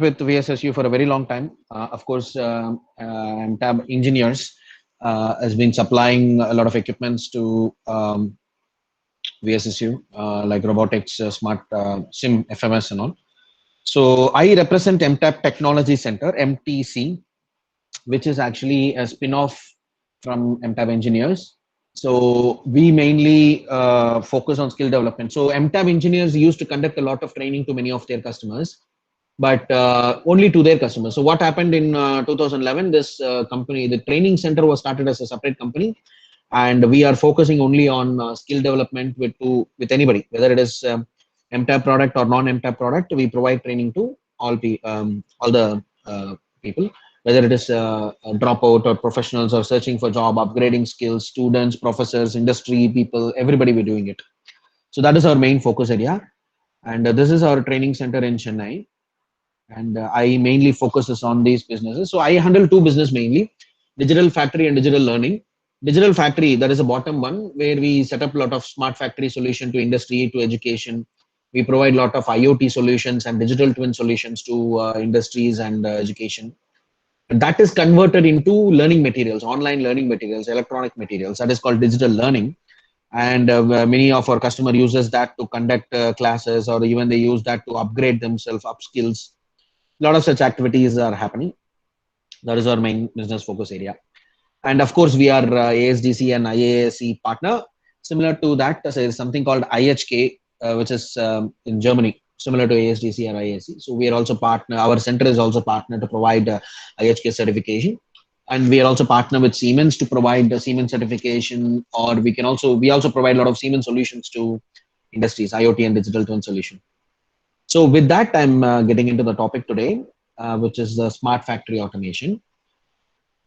with VSSU for a very long time. Of course, MTAB Engineers has been supplying a lot of equipments to VSSU, like robotics, smart SIM, FMS, and all. So I represent MTAB Technology Center, MTC, which is actually a spin-off from MTAB Engineers. So we mainly focus on skill development. So MTAB Engineers used to conduct a lot of training to many of their customers, but only to their customers. So what happened in 2011, this company, the training center was started as a separate company, and we are focusing only on skill development with anybody, whether it is MTAB product or non-MTAB product. We provide training to all the people, whether it is a dropout or professionals or searching for job, upgrading skills, students, professors, industry people, everybody we're doing it. So that is our main focus area, and this is our training center in Chennai, and I mainly focuses on these businesses. So I handle two business mainly: digital factory and digital learning. Digital factory, that is a bottom one, where we set up a lot of smart factory solution to industry, to education. We provide a lot of IoT solutions and digital twin solutions to industries and education. And that is converted into learning materials, online learning materials, electronic materials. That is called digital learning. And many of our customer uses that to conduct classes, or even they use that to upgrade themselves, upskills. A lot of such activities are happening. That is our main business focus area. And of course, we are ASDC and IASC partner. Similar to that, there is something called IHK, which is in Germany, similar to ASDC or IASC. So we are also partner. Our center is also partner to provide IHK certification, and we are also partner with Siemens to provide the Siemens certification. Or we also provide a lot of Siemens solutions to industries, IoT and digital twin solution. So with that, I'm getting into the topic today, which is the smart factory automation.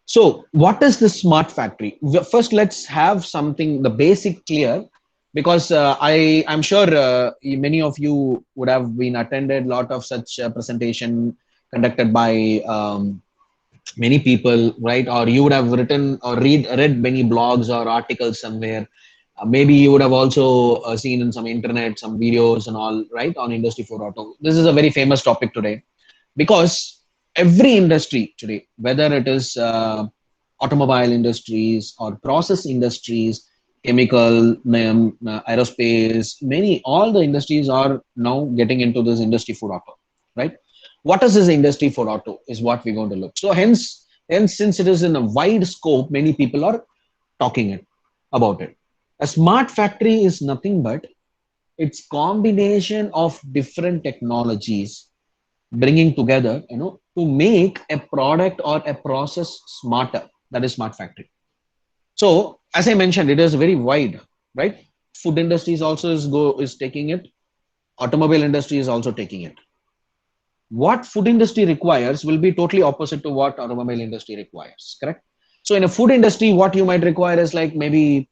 So what is the smart factory? First, let's have something, the basic clear, because I'm sure many of you would have been attended a lot of such presentation conducted by many people, right? Or you would have written or read many blogs or articles somewhere. Maybe you would have also seen in some internet, some videos and all, right, on Industry 4.0. This is a very famous topic today, because every industry today, whether it is automobile industries or process industries, chemical, aerospace, all the industries are now getting into this Industry 4.0, right? What is this Industry 4.0 is what we're going to look. So hence, since it is in a wide scope, many people are talking about it. A smart factory is nothing but it's combination of different technologies bringing together, to make a product or a process smarter. That is smart factory. So as I mentioned, it is very wide, right? Food industries also is taking it. Automobile industry is also taking it. What food industry requires will be totally opposite to what automobile industry requires, correct? So in a food industry, what you might require is like maybe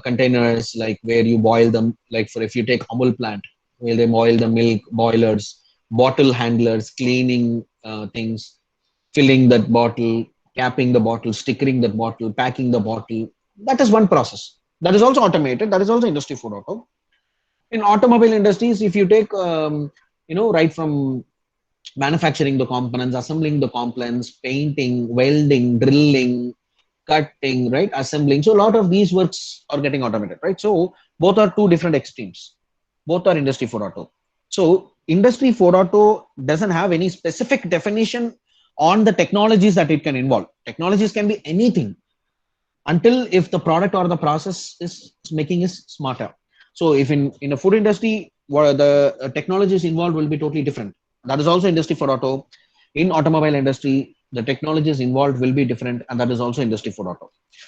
containers, like where you boil them, like for if you take Amul plant, where they boil the milk, boilers, bottle handlers, cleaning things, filling that bottle, capping the bottle, stickering that bottle, packing the bottle. That is one process. That is also automated. That is also Industry 4.0. In automobile industries, if you take, right from manufacturing the components, assembling the components, painting, welding, drilling, cutting, right, assembling. So a lot of these works are getting automated, right? So both are two different extremes. Both are Industry 4.0. So Industry 4.0 doesn't have any specific definition on the technologies that it can involve. Technologies can be anything until if the product or the process is making is smarter. So if in a food industry, where the technologies involved will be totally different. That is also Industry 4.0. In automobile industry, the technologies involved will be different, and that is also Industry 4.0.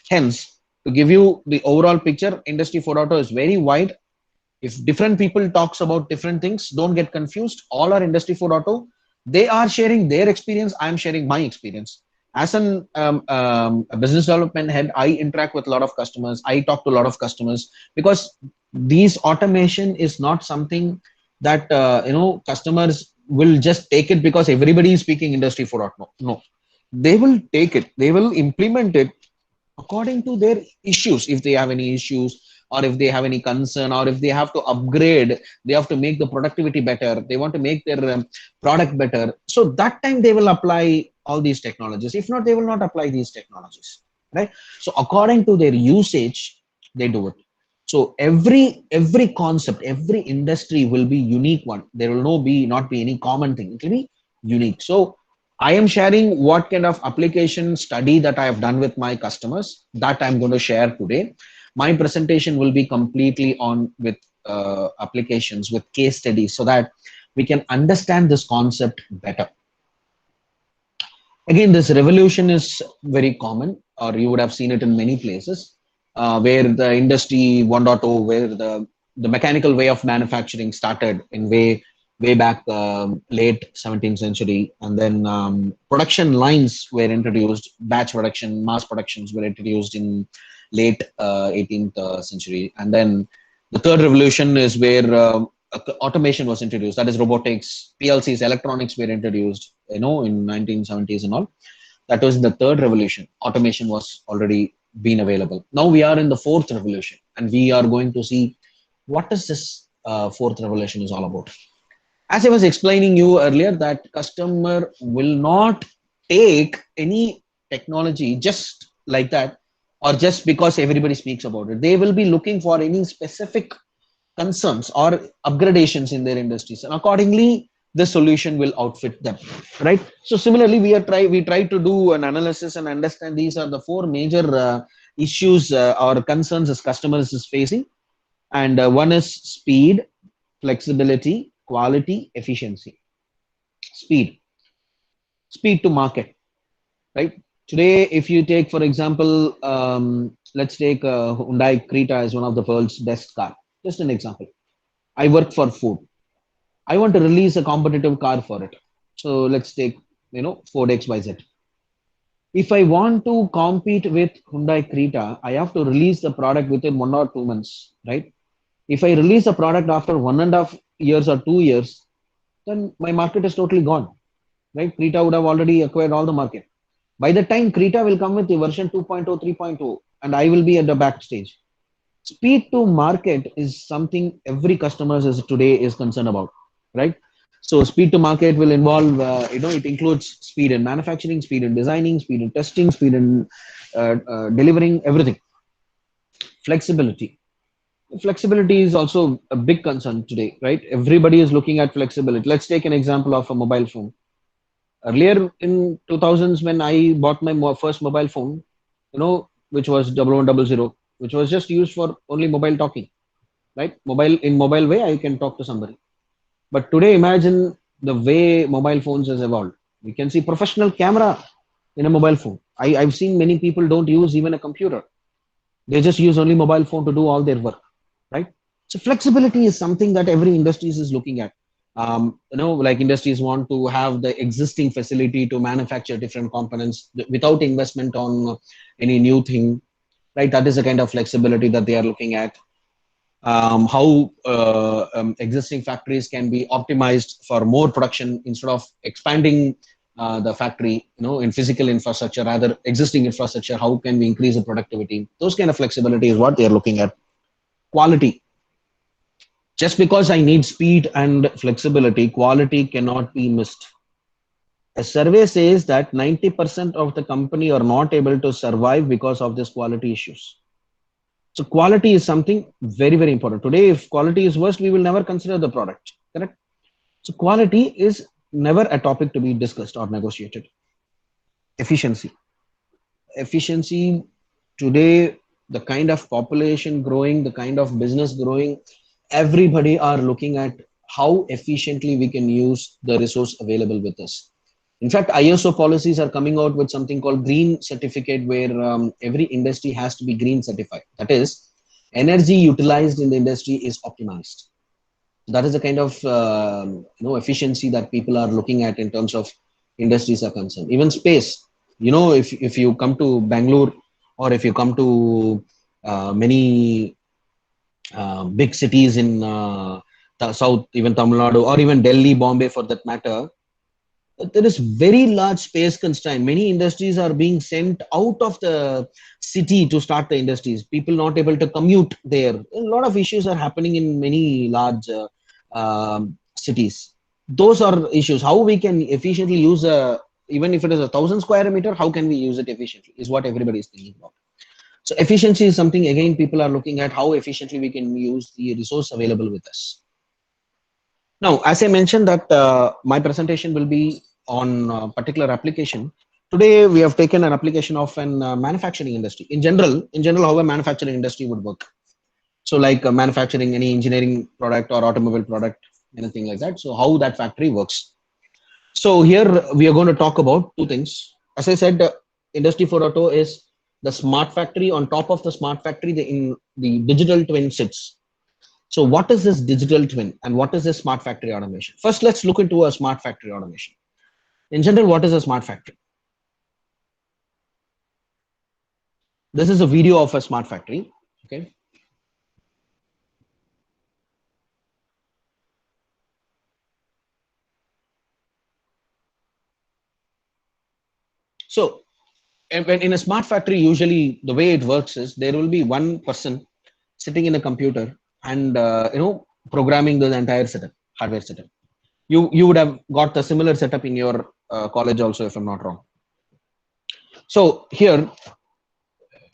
Hence, to give you the overall picture, Industry 4.0 is very wide. If different people talks about different things, don't get confused. All are Industry 4.0. They are sharing their experience. I'm sharing my experience. As a business development head, I interact with a lot of customers. I talk to a lot of customers, because these automation is not something that customers will just take it because everybody is speaking Industry 4.0. No, they will take it. They will implement it according to their issues. If they have any issues, or if they have any concern, or if they have to upgrade, they have to make the productivity better, they want to make their product better. So that time they will apply all these technologies. If not, they will not apply these technologies, right? So according to their usage, they do it. So every concept, every industry will be unique one. There will not be any common thing. It will be unique. So I am sharing what kind of application study that I have done with my customers that I'm going to share today. My presentation will be completely on with applications, with case studies, so that we can understand this concept better. Again, this revolution is very common, or you would have seen it in many places, where the industry 1.0, where the mechanical way of manufacturing started in way back late 17th century, and then production lines were introduced, batch production, mass productions were introduced in late 18th century, and then the third revolution is where automation was introduced, that is robotics, PLCs, electronics were introduced, in 1970s and all. That was the third revolution. Automation was already been available. Now we are in the fourth revolution, and we are going to see what is this fourth revolution is all about. As I was explaining you earlier, that customer will not take any technology just like that, or just because everybody speaks about it. They will be looking for any specific concerns or upgradations in their industries, and accordingly the solution will outfit them, right? So similarly, we try to do an analysis and understand these are the four major issues or concerns as customers is facing. And one is speed, flexibility, quality, efficiency. Speed to market, right? Today, if you take, for example, let's take Hyundai Creta as one of the world's best car. Just an example. I work for food. I want to release a competitive car for it. So let's take, Ford XYZ. If I want to compete with Hyundai Creta, I have to release the product within 1 or 2 months, right? If I release a product after 1.5 years or 2 years, then my market is totally gone, right? Creta would have already acquired all the market. By the time Creta will come with the version 2.0, 3.0, and I will be at the backstage. Speed to market is something every customer today is concerned about, right? So speed to market will involve, it includes speed in manufacturing, speed in designing, speed in testing, speed in delivering, everything. Flexibility. Flexibility is also a big concern today, right? Everybody is looking at flexibility. Let's take an example of a mobile phone. Earlier in 2000s, when I bought my first mobile phone, which was 1100, which was just used for only mobile talking, right? Mobile way, I can talk to somebody. But today, imagine the way mobile phones has evolved. We can see professional camera in a mobile phone. I've seen many people don't use even a computer. They just use only mobile phone to do all their work, right? So flexibility is something that every industry is looking at. Like industries want to have the existing facility to manufacture different components without investment on any new thing, right? That is the kind of flexibility that they are looking at. How existing factories can be optimized for more production instead of expanding the factory, in physical infrastructure, rather existing infrastructure. How can we increase the productivity? Those kind of flexibility is what they are looking at. Quality. Just because I need speed and flexibility, quality cannot be missed. A survey says that 90% of the company are not able to survive because of these quality issues. So quality is something very, very important. Today, if quality is worse, we will never consider the product, correct? So quality is never a topic to be discussed or negotiated. Efficiency. Efficiency today, the kind of population growing, the kind of business growing, everybody are looking at how efficiently we can use the resource available with us. In fact, ISO policies are coming out with something called green certificate, where every industry has to be green certified. That is, energy utilized in the industry is optimized. That is the kind of efficiency that people are looking at in terms of industries are concerned. Even space. If you come to Bangalore, or if you come to many big cities in south, even Tamil Nadu, or even Delhi, Bombay for that matter, there is very large space constraint. Many industries are being sent out of the city to start the industries, people not able to commute there. A lot of issues are happening in many large cities. Those are issues. How we can efficiently use a, even if it is 1,000 square meter, how can we use it efficiently is what everybody is thinking about. So efficiency is something, again, people are looking at how efficiently we can use the resource available with us. Now, as I mentioned that my presentation will be on a particular application. Today, we have taken an application of an manufacturing industry. In general, how a manufacturing industry would work. So like manufacturing any engineering product or automobile product, anything like that. So how that factory works. So here we are going to talk about two things. As I said, Industry 4.0 is the smart factory. On top of the smart factory, the digital twin sits. So what is this digital twin and what is this smart factory automation? First, let's look into a smart factory automation. In general, what is a smart factory? This is a video of a smart factory. Okay. So when in a smart factory, usually the way it works is there will be one person sitting in a computer and programming the entire setup, hardware setup. You would have got the similar setup in your college also, if I'm not wrong. So here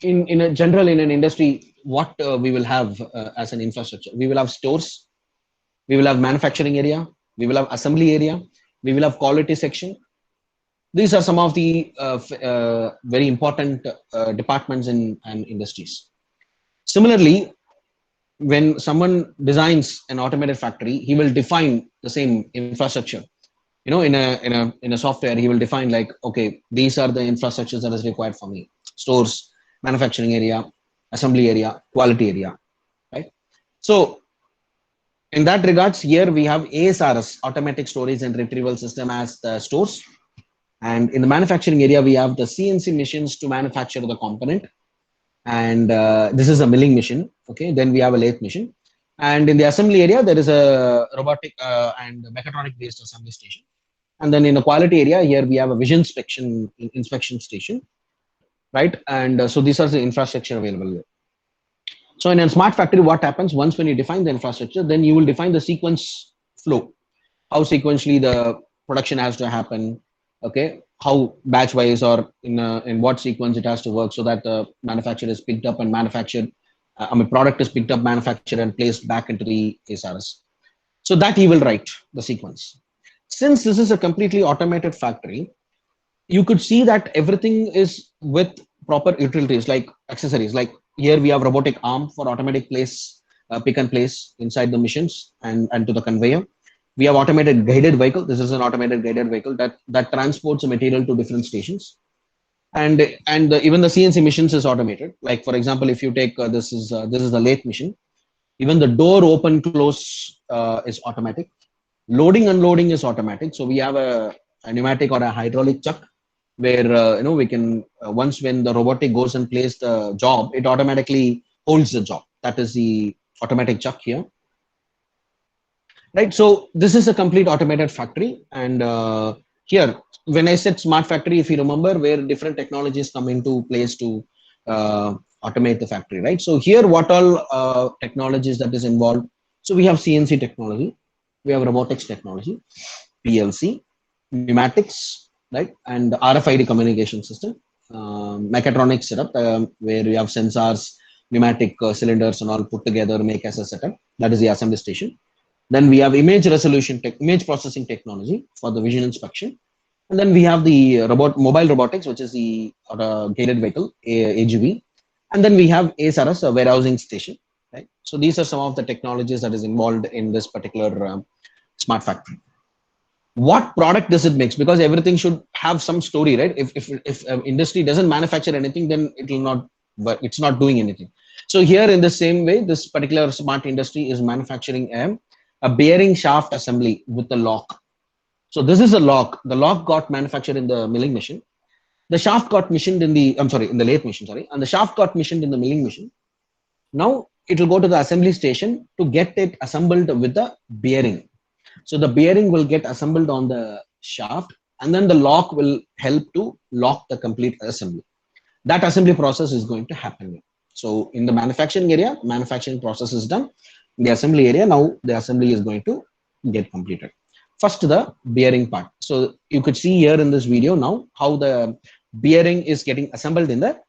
in a general, in an industry, what we will have as an infrastructure, we will have stores, we will have manufacturing area, we will have assembly area, we will have quality section. These are some of the very important departments in industries. Similarly, when someone designs an automated factory, he will define the same infrastructure. In a software, he will define like, okay, these are the infrastructures that is required for me: stores, manufacturing area, assembly area, quality area, right? So in that regards, here we have ASRS, automatic storage and retrieval system, as the stores. And in the manufacturing area, we have the CNC machines to manufacture the component. And this is a milling machine. Okay, then we have a lathe machine. And in the assembly area, there is a robotic and mechatronic based assembly station. And then in the quality area, here we have a vision inspection station, right? And so these are the infrastructure available here. So in a smart factory, what happens once when you define the infrastructure, then you will define the sequence flow, how sequentially the production has to happen. Okay, how batch wise or in what sequence it has to work, so that the manufacturer is picked up and manufactured. Product is picked up, manufactured, and placed back into the ASRS. So that he will write the sequence. Since this is a completely automated factory, you could see that everything is with proper utilities like accessories. Like here we have robotic arm for automatic pick and place inside the machines and to the conveyor. We have automated guided vehicle. This is an automated guided vehicle that transports a material to different stations. And even the CNC machines is automated. Like for example, if you take this is the lathe machine. Even the door open close is automatic. Loading unloading is automatic. So we have a pneumatic or a hydraulic chuck where we can once when the robotic goes and plays the job, it automatically holds the job. That is the automatic chuck here. Right, so this is a complete automated factory. And here when I said smart factory, if you remember, where different technologies come into place to automate the factory, right? So here what all technologies that is involved. So we have CNC technology, we have robotics technology, PLC, pneumatics, right? And RFID communication system, mechatronics setup, where we have sensors, pneumatic cylinders and all put together make as a setup. That is the assembly station. Then we have image processing technology for the vision inspection. And then we have the mobile robotics, which is the guided vehicle, AGV. And then we have ASRS, a warehousing station, right? So these are some of the technologies that is involved in this particular smart factory. What product does it make? Because everything should have some story, right? If industry doesn't manufacture anything, then it will not, but it's not doing anything. So here in the same way, this particular smart industry is manufacturing a bearing shaft assembly with a lock. So this is a lock. The lock got manufactured in the milling machine. The shaft got machined in the lathe machine, and the shaft got machined in the milling machine. Now it will go to the assembly station to get it assembled with the bearing. So the bearing will get assembled on the shaft, and then the lock will help to lock the complete assembly. that assembly process is going to happen. So in the manufacturing area, manufacturing process is done. In the assembly area, now the assembly is going to get completed. First, the bearing part. So you could see here in this video now how the bearing is getting assembled in the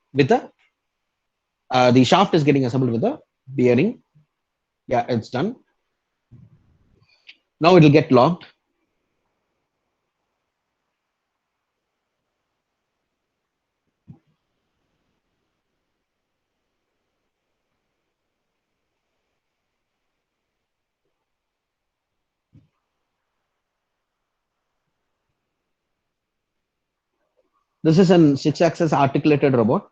shaft is getting assembled with the bearing. Yeah, it's done. Now it will get locked. This is an 6-axis articulated robot.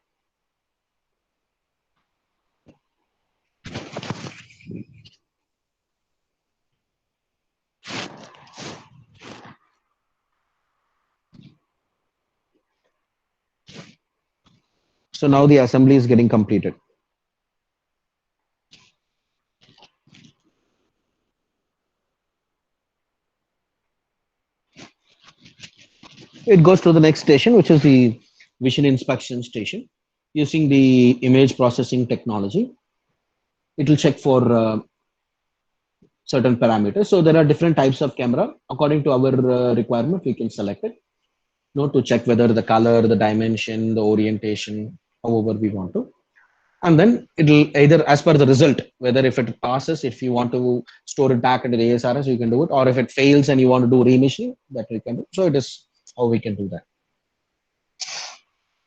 So now the assembly is getting completed. It goes to the next station, which is the vision inspection station. Using the image processing technology, it will check for certain parameters. So there are different types of camera. According to our requirement, we can select it. To check whether the color, the dimension, the orientation, however we want to. And then it'll either as per the result, whether if it passes, if you want to store it back into the ASRS, you can do it, or if it fails and you want to do remission, that we can do. So it is how we can do that.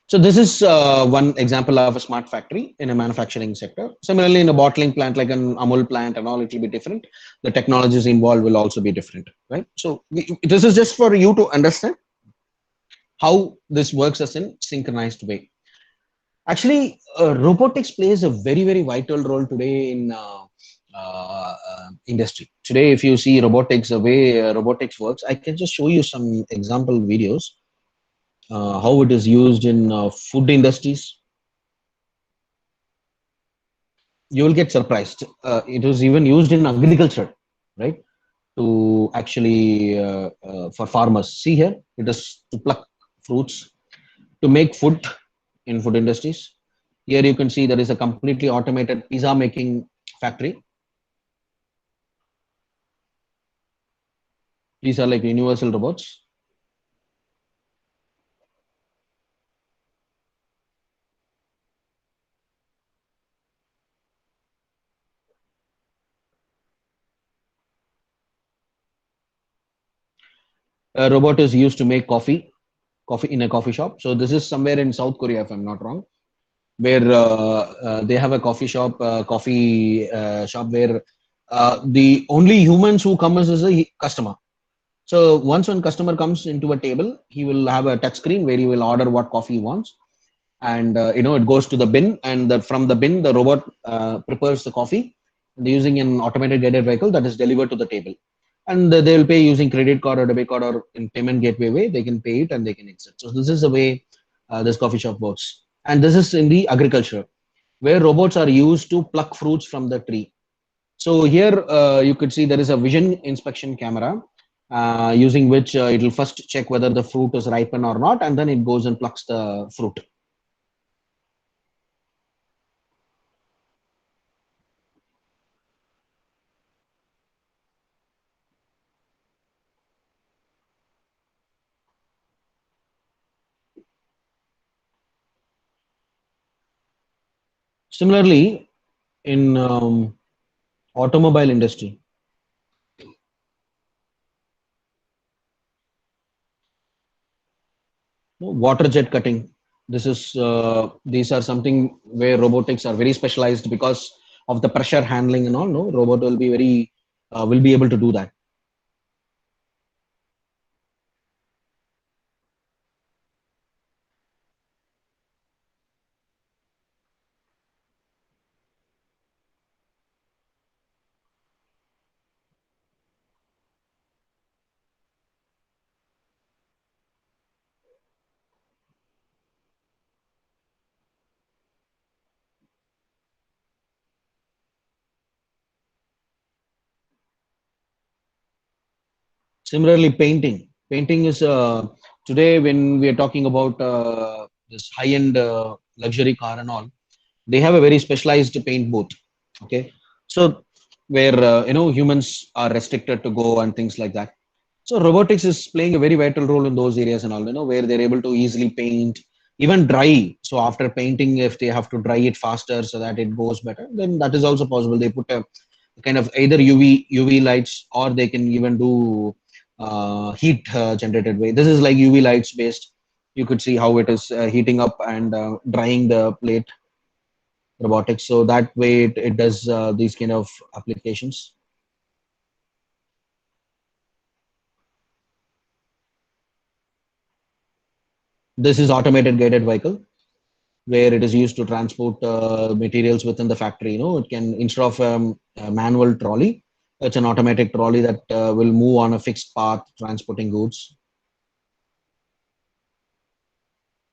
So this is one example of a smart factory in a manufacturing sector. Similarly, in a bottling plant like an Amul plant and all, it will be different. The technologies involved will also be different, right? So this is just for you to understand how this works as in synchronized way. Actually, robotics plays a very, very vital role today in industry. Today, if you see robotics, the way robotics works, I can just show you some example videos, how it is used in food industries. You will get surprised. It is even used in agriculture, right? To actually, for farmers. See here, it is to pluck fruits, to make food in food industries. Here you can see there is a completely automated pizza making factory. These are like universal robots. A robot is used to make coffee in a coffee shop. So this is somewhere in South Korea, if I'm not wrong, where they have a coffee shop where the only humans who come is a customer. So once one customer comes into a table, he will have a touch screen where he will order what coffee he wants, and it goes to the bin, and from the bin the robot prepares the coffee using an automated guided vehicle that is delivered to the table, and they will pay using credit card or debit card or in payment gateway way. They can pay it and they can exit. So this is the way this coffee shop works, and this is in the agriculture where robots are used to pluck fruits from the tree. So here you could see there is a vision inspection camera using which it will first check whether the fruit is ripen or not, and then it goes and plucks the fruit. Similarly, in automobile industry, water jet cutting. These are something where robotics are very specialized because of the pressure handling and all. No, robot will be will be able to do that. Similarly, painting. Painting is today when we are talking about this high-end luxury car and all, they have a very specialized paint booth. Okay, so where humans are restricted to go and things like that. So robotics is playing a very vital role in those areas and all, where they're able to easily paint, even dry. So after painting, if they have to dry it faster so that it goes better, then that is also possible. They put a kind of either UV lights, or they can even do heat generated way. This is like UV lights based. You could see how it is heating up and drying the plate, robotics. So that way it does these kind of applications. This is automated guided vehicle, where it is used to transport materials within the factory. It can, instead of a manual trolley, it's an automatic trolley that will move on a fixed path transporting goods.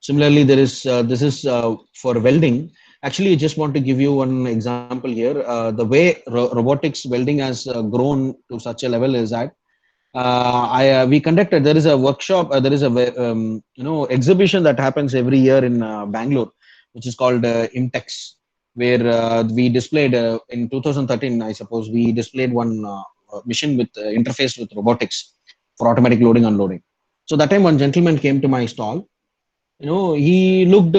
Similarly, there is this is for welding. Actually, I just want to give you one example here. The way robotics welding has grown to such a level is that we conducted. There is a workshop. There is a exhibition that happens every year in Bangalore, which is called Imtex, where we displayed in 2013. I suppose we displayed one machine with interface with robotics for automatic loading unloading. So that time, one gentleman came to my stall. He looked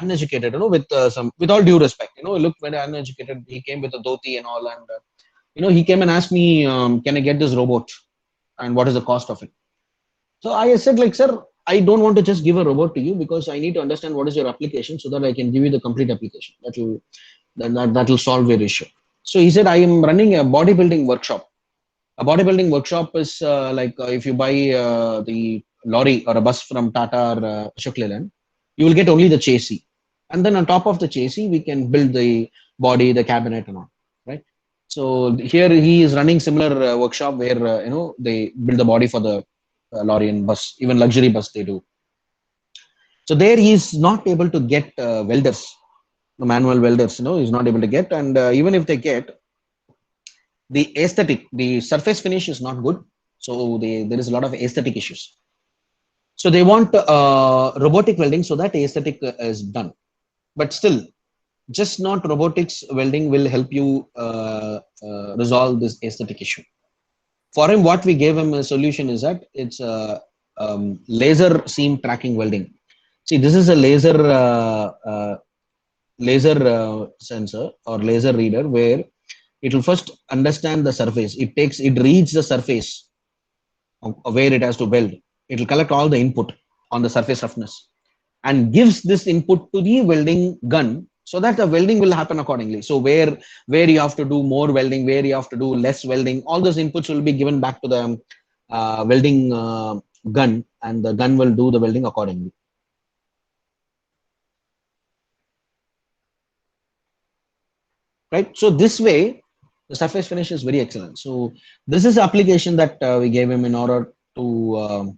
uneducated. With all due respect, he looked very uneducated. He came with a dhoti and all, and he came and asked me, "Can I get this robot? And what is the cost of it?" So I said, like, sir, I don't want to just give a robot to you, because I need to understand what is your application so that I can give you the complete application that will solve your issue. So he said, I am running a bodybuilding workshop. A bodybuilding workshop is like if you buy the lorry or a bus from Tata or Ashok Leyland, you will get only the chassis, and then on top of the chassis, we can build the body, the cabinet, and all. Right. So here he is running similar workshop where they build the body for the lorry and bus, even luxury bus they do. So there he is not able to get welders, the manual welders. He's not able to get, and even if they get, the aesthetic, the surface finish is not good. So there is a lot of aesthetic issues. So they want robotic welding so that aesthetic is done. But still, just not robotics welding will help you resolve this aesthetic issue. For him, what we gave him a solution is that it's a laser seam tracking welding. See, this is a laser sensor or laser reader, where it will first understand the surface. It reads the surface of where it has to weld. It will collect all the input on the surface roughness and gives this input to the welding gun, so that the welding will happen accordingly. So where you have to do more welding, where you have to do less welding, all those inputs will be given back to the welding gun, and the gun will do the welding accordingly. Right. So this way, the surface finish is very excellent. So this is the application that we gave him in order to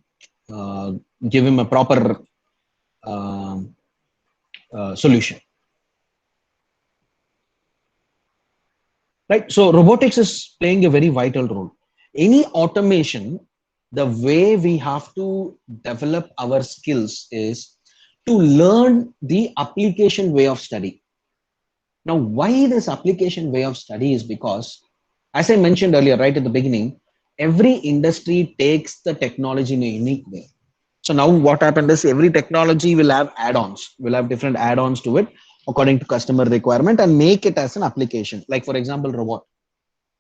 give him a proper solution. Right. So robotics is playing a very vital role. Any automation, the way we have to develop our skills is to learn the application way of study. Now, why this application way of study is because, as I mentioned earlier, right at the beginning, every industry takes the technology in a unique way. So now what happened is, every technology will have add-ons, will have different add-ons to it according to customer requirement, and make it as an application. Like, for example, robot.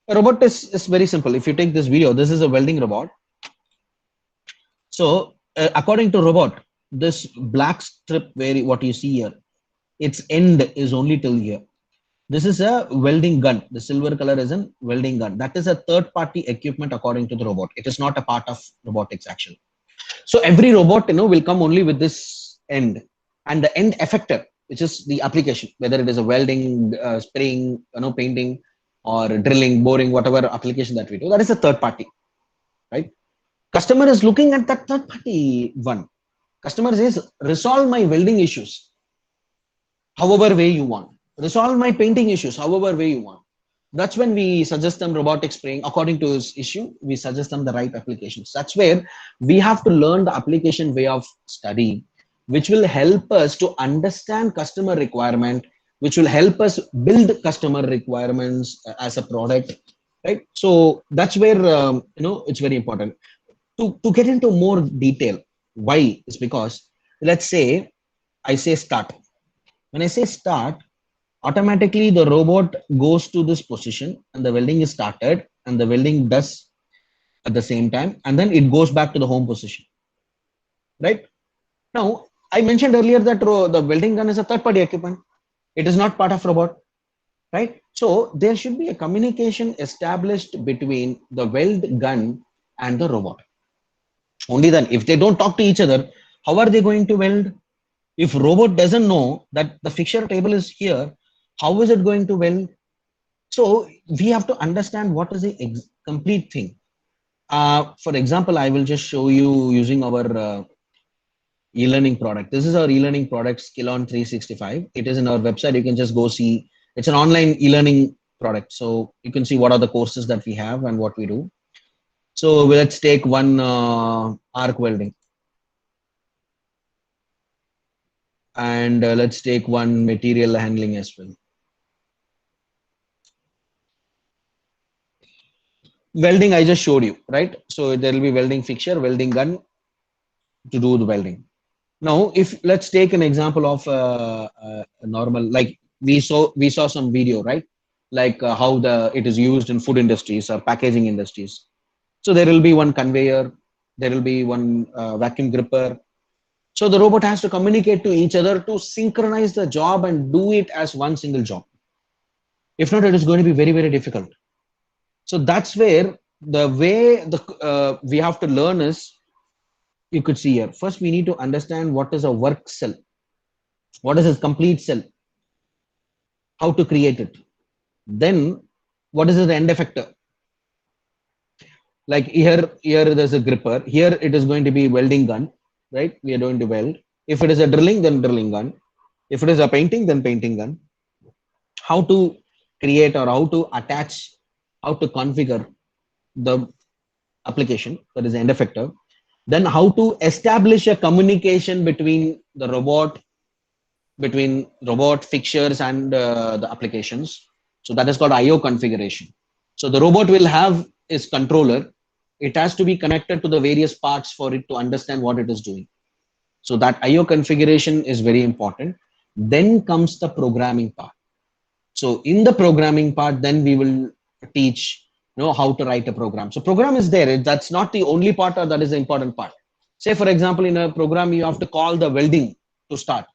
A robot is very simple. If you take this video, this is a welding robot. So according to robot, this black strip, where what you see here, its end is only till here. This is a welding gun. The silver color is a welding gun. That is a third-party equipment according to the robot. It is not a part of robotics actually. So every robot, will come only with this end, and the end effector, which is the application, whether it is a welding, spraying, painting, or drilling, boring, whatever application that we do, that is a third party, right? Customer is looking at that third party one. Customer says, resolve my welding issues, however way you want. Resolve my painting issues, however way you want. That's when we suggest them robotic spraying. According to his issue, we suggest them the right applications. That's where we have to learn the application way of study. which will help us to understand customer requirement, which will help us build customer requirements as a product, right? So that's where it's very important to get into more detail. Why is because, let's say I say start. When I say start, automatically the robot goes to this position and the welding is started and the welding does at the same time, and then it goes back to the home position, right? Now, I mentioned earlier that the welding gun is a third party equipment. It is not part of robot, right? So there should be a communication established between the weld gun and the robot. Only then, if they don't talk to each other, how are they going to weld? If robot doesn't know that the fixture table is here, how is it going to weld? So we have to understand what is the complete thing. For example, I will just show you using our e-learning product. This is our e-learning product, Skillon 365. It is in our website. You can just go see. It's an online e-learning product. So you can see what are the courses that we have and what we do. So let's take one arc welding. And let's take one material handling as well. Welding, I just showed you, right? So there will be welding fixture, welding gun to do the welding. Now, if let's take an example of a normal, like we saw some video, right? Like how it is used in food industries or packaging industries. So there will be one conveyor, there will be one vacuum gripper. So the robot has to communicate to each other to synchronize the job and do it as one single job. If not, it is going to be very, very difficult. So that's where the way we have to learn is, you could see here. First, we need to understand what is a work cell, what is a complete cell, how to create it. Then, what is the end effector? Like here there's a gripper. Here it is going to be welding gun, right? We are going to weld. If it is a drilling, then drilling gun. If it is a painting, then painting gun. How to create or how to attach, how to configure the application, that is the end effector. Then how to establish a communication between the robot, fixtures and the applications. So that is called IO configuration. So the robot will have its controller. It has to be connected to the various parts for it to understand what it is doing. So that IO configuration is very important. Then comes the programming part. So in the programming part, then we will teach how to write a program. So program is there. That's not the only part, or that is the important part. Say for example, in a program, you have to call the welding to start.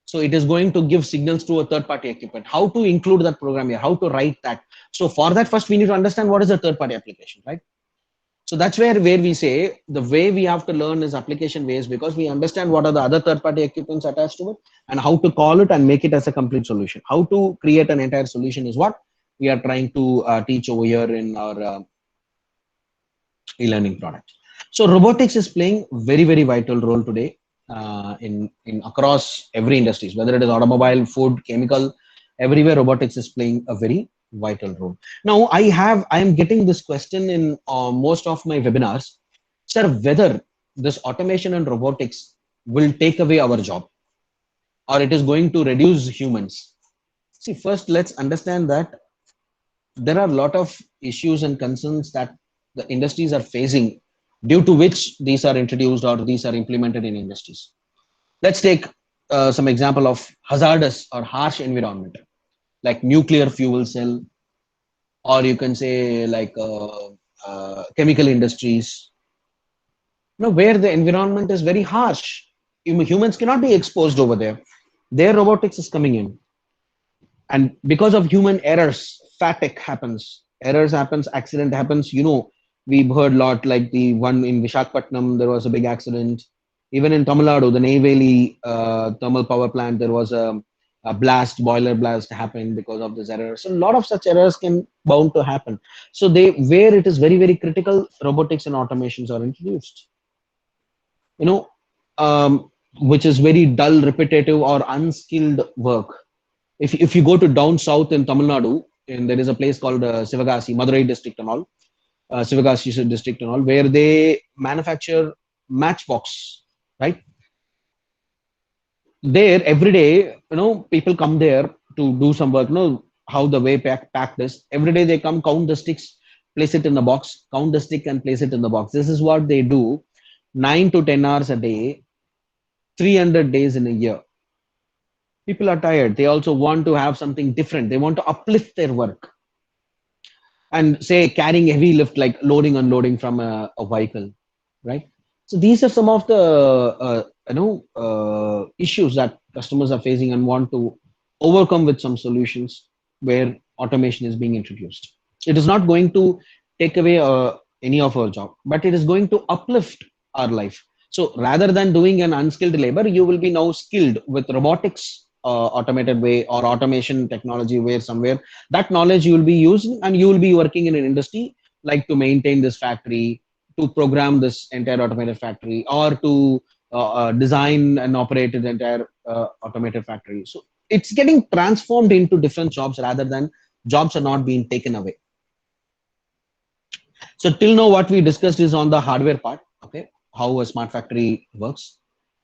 So it is going to give signals to a third party equipment. How to include that program here, how to write that. So for that, first we need to understand what is a third party application, right? So that's where we say the way we have to learn is application based, because we understand what are the other third party equipments attached to it and how to call it and make it as a complete solution. How to create an entire solution is what we are trying to teach over here in our e-learning product. So robotics is playing very, very vital role today in across every industries, whether it is automobile, food, chemical, everywhere robotics is playing a very vital role. Now I am getting this question in most of my webinars, sir, whether this automation and robotics will take away our job or it is going to reduce humans. See, first let's understand that there are a lot of issues and concerns that the industries are facing, due to which these are introduced or these are implemented in industries. Let's take some example of hazardous or harsh environment, like nuclear fuel cell, or you can say like chemical industries, where the environment is very harsh. Humans cannot be exposed over there. Their robotics is coming in. And because of human errors, fatigue happens, accident happens. We've heard a lot, like the one in Visakhapatnam, there was a big accident. Even in Tamil Nadu, the Neyveli thermal power plant, there was a boiler blast happened because of this error. So a lot of such errors can bound to happen. So where it is very, very critical, robotics and automations are introduced. Which is very dull, repetitive, or unskilled work. If you go to down south in Tamil Nadu, and there is a place called Sivagasi, Madurai district and all, Sivagasi district and all, where they manufacture matchbox, right? there every day, people come there to do some work. How the way packed is. Every day they come, count the sticks, place it in the box, count the stick and place it in the box. This is what they do 9 to 10 hours a day, 300 days in a year. People are tired. They also want to have something different. They want to uplift their work and say carrying heavy lift like loading, unloading from a vehicle, right? So these are some of the issues that customers are facing and want to overcome with some solutions where automation is being introduced. It is not going to take away any of our job, but it is going to uplift our life. So rather than doing an unskilled labor, you will be now skilled with robotics, automated way, or automation technology, where somewhere that knowledge you will be using, and you will be working in an industry like to maintain this factory, to program this entire automated factory, or to design and operate the entire automated factory. So it's getting transformed into different jobs rather than jobs are not being taken away. So till now, what we discussed is on the hardware part, okay, how a smart factory works.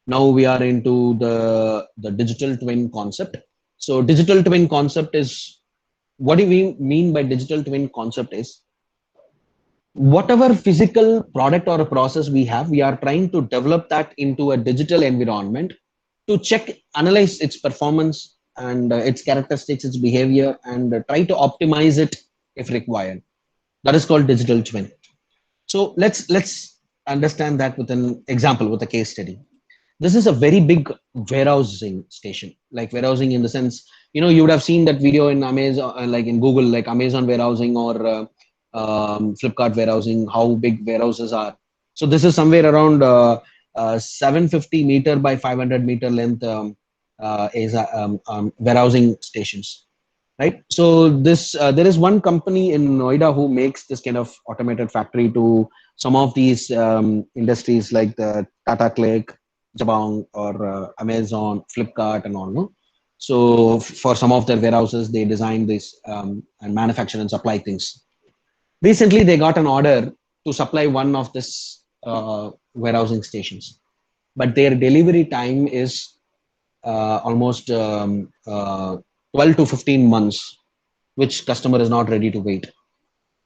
Now we are into the digital twin concept. So digital twin concept is, what do we mean by digital twin concept is, whatever physical product or a process we have, we are trying to develop that into a digital environment to check, analyze its performance and its characteristics, its behavior, and try to optimize it if required. That is called digital twin. So let's understand that with an example, with a case study. This is a very big warehousing station, like warehousing in the sense, you would have seen that video in Amazon, like in Google, like Amazon warehousing or Flipkart warehousing, how big warehouses are. So this is somewhere around 750-meter by 500-meter length is warehousing stations, right? So this there is one company in Noida who makes this kind of automated factory to some of these industries like the Tata Click, Jabong, or Amazon, Flipkart, and all. No? So for some of their warehouses, they design this and manufacture and supply things. Recently, they got an order to supply one of this warehousing stations, but their delivery time is almost 12 to 15 months, which customer is not ready to wait,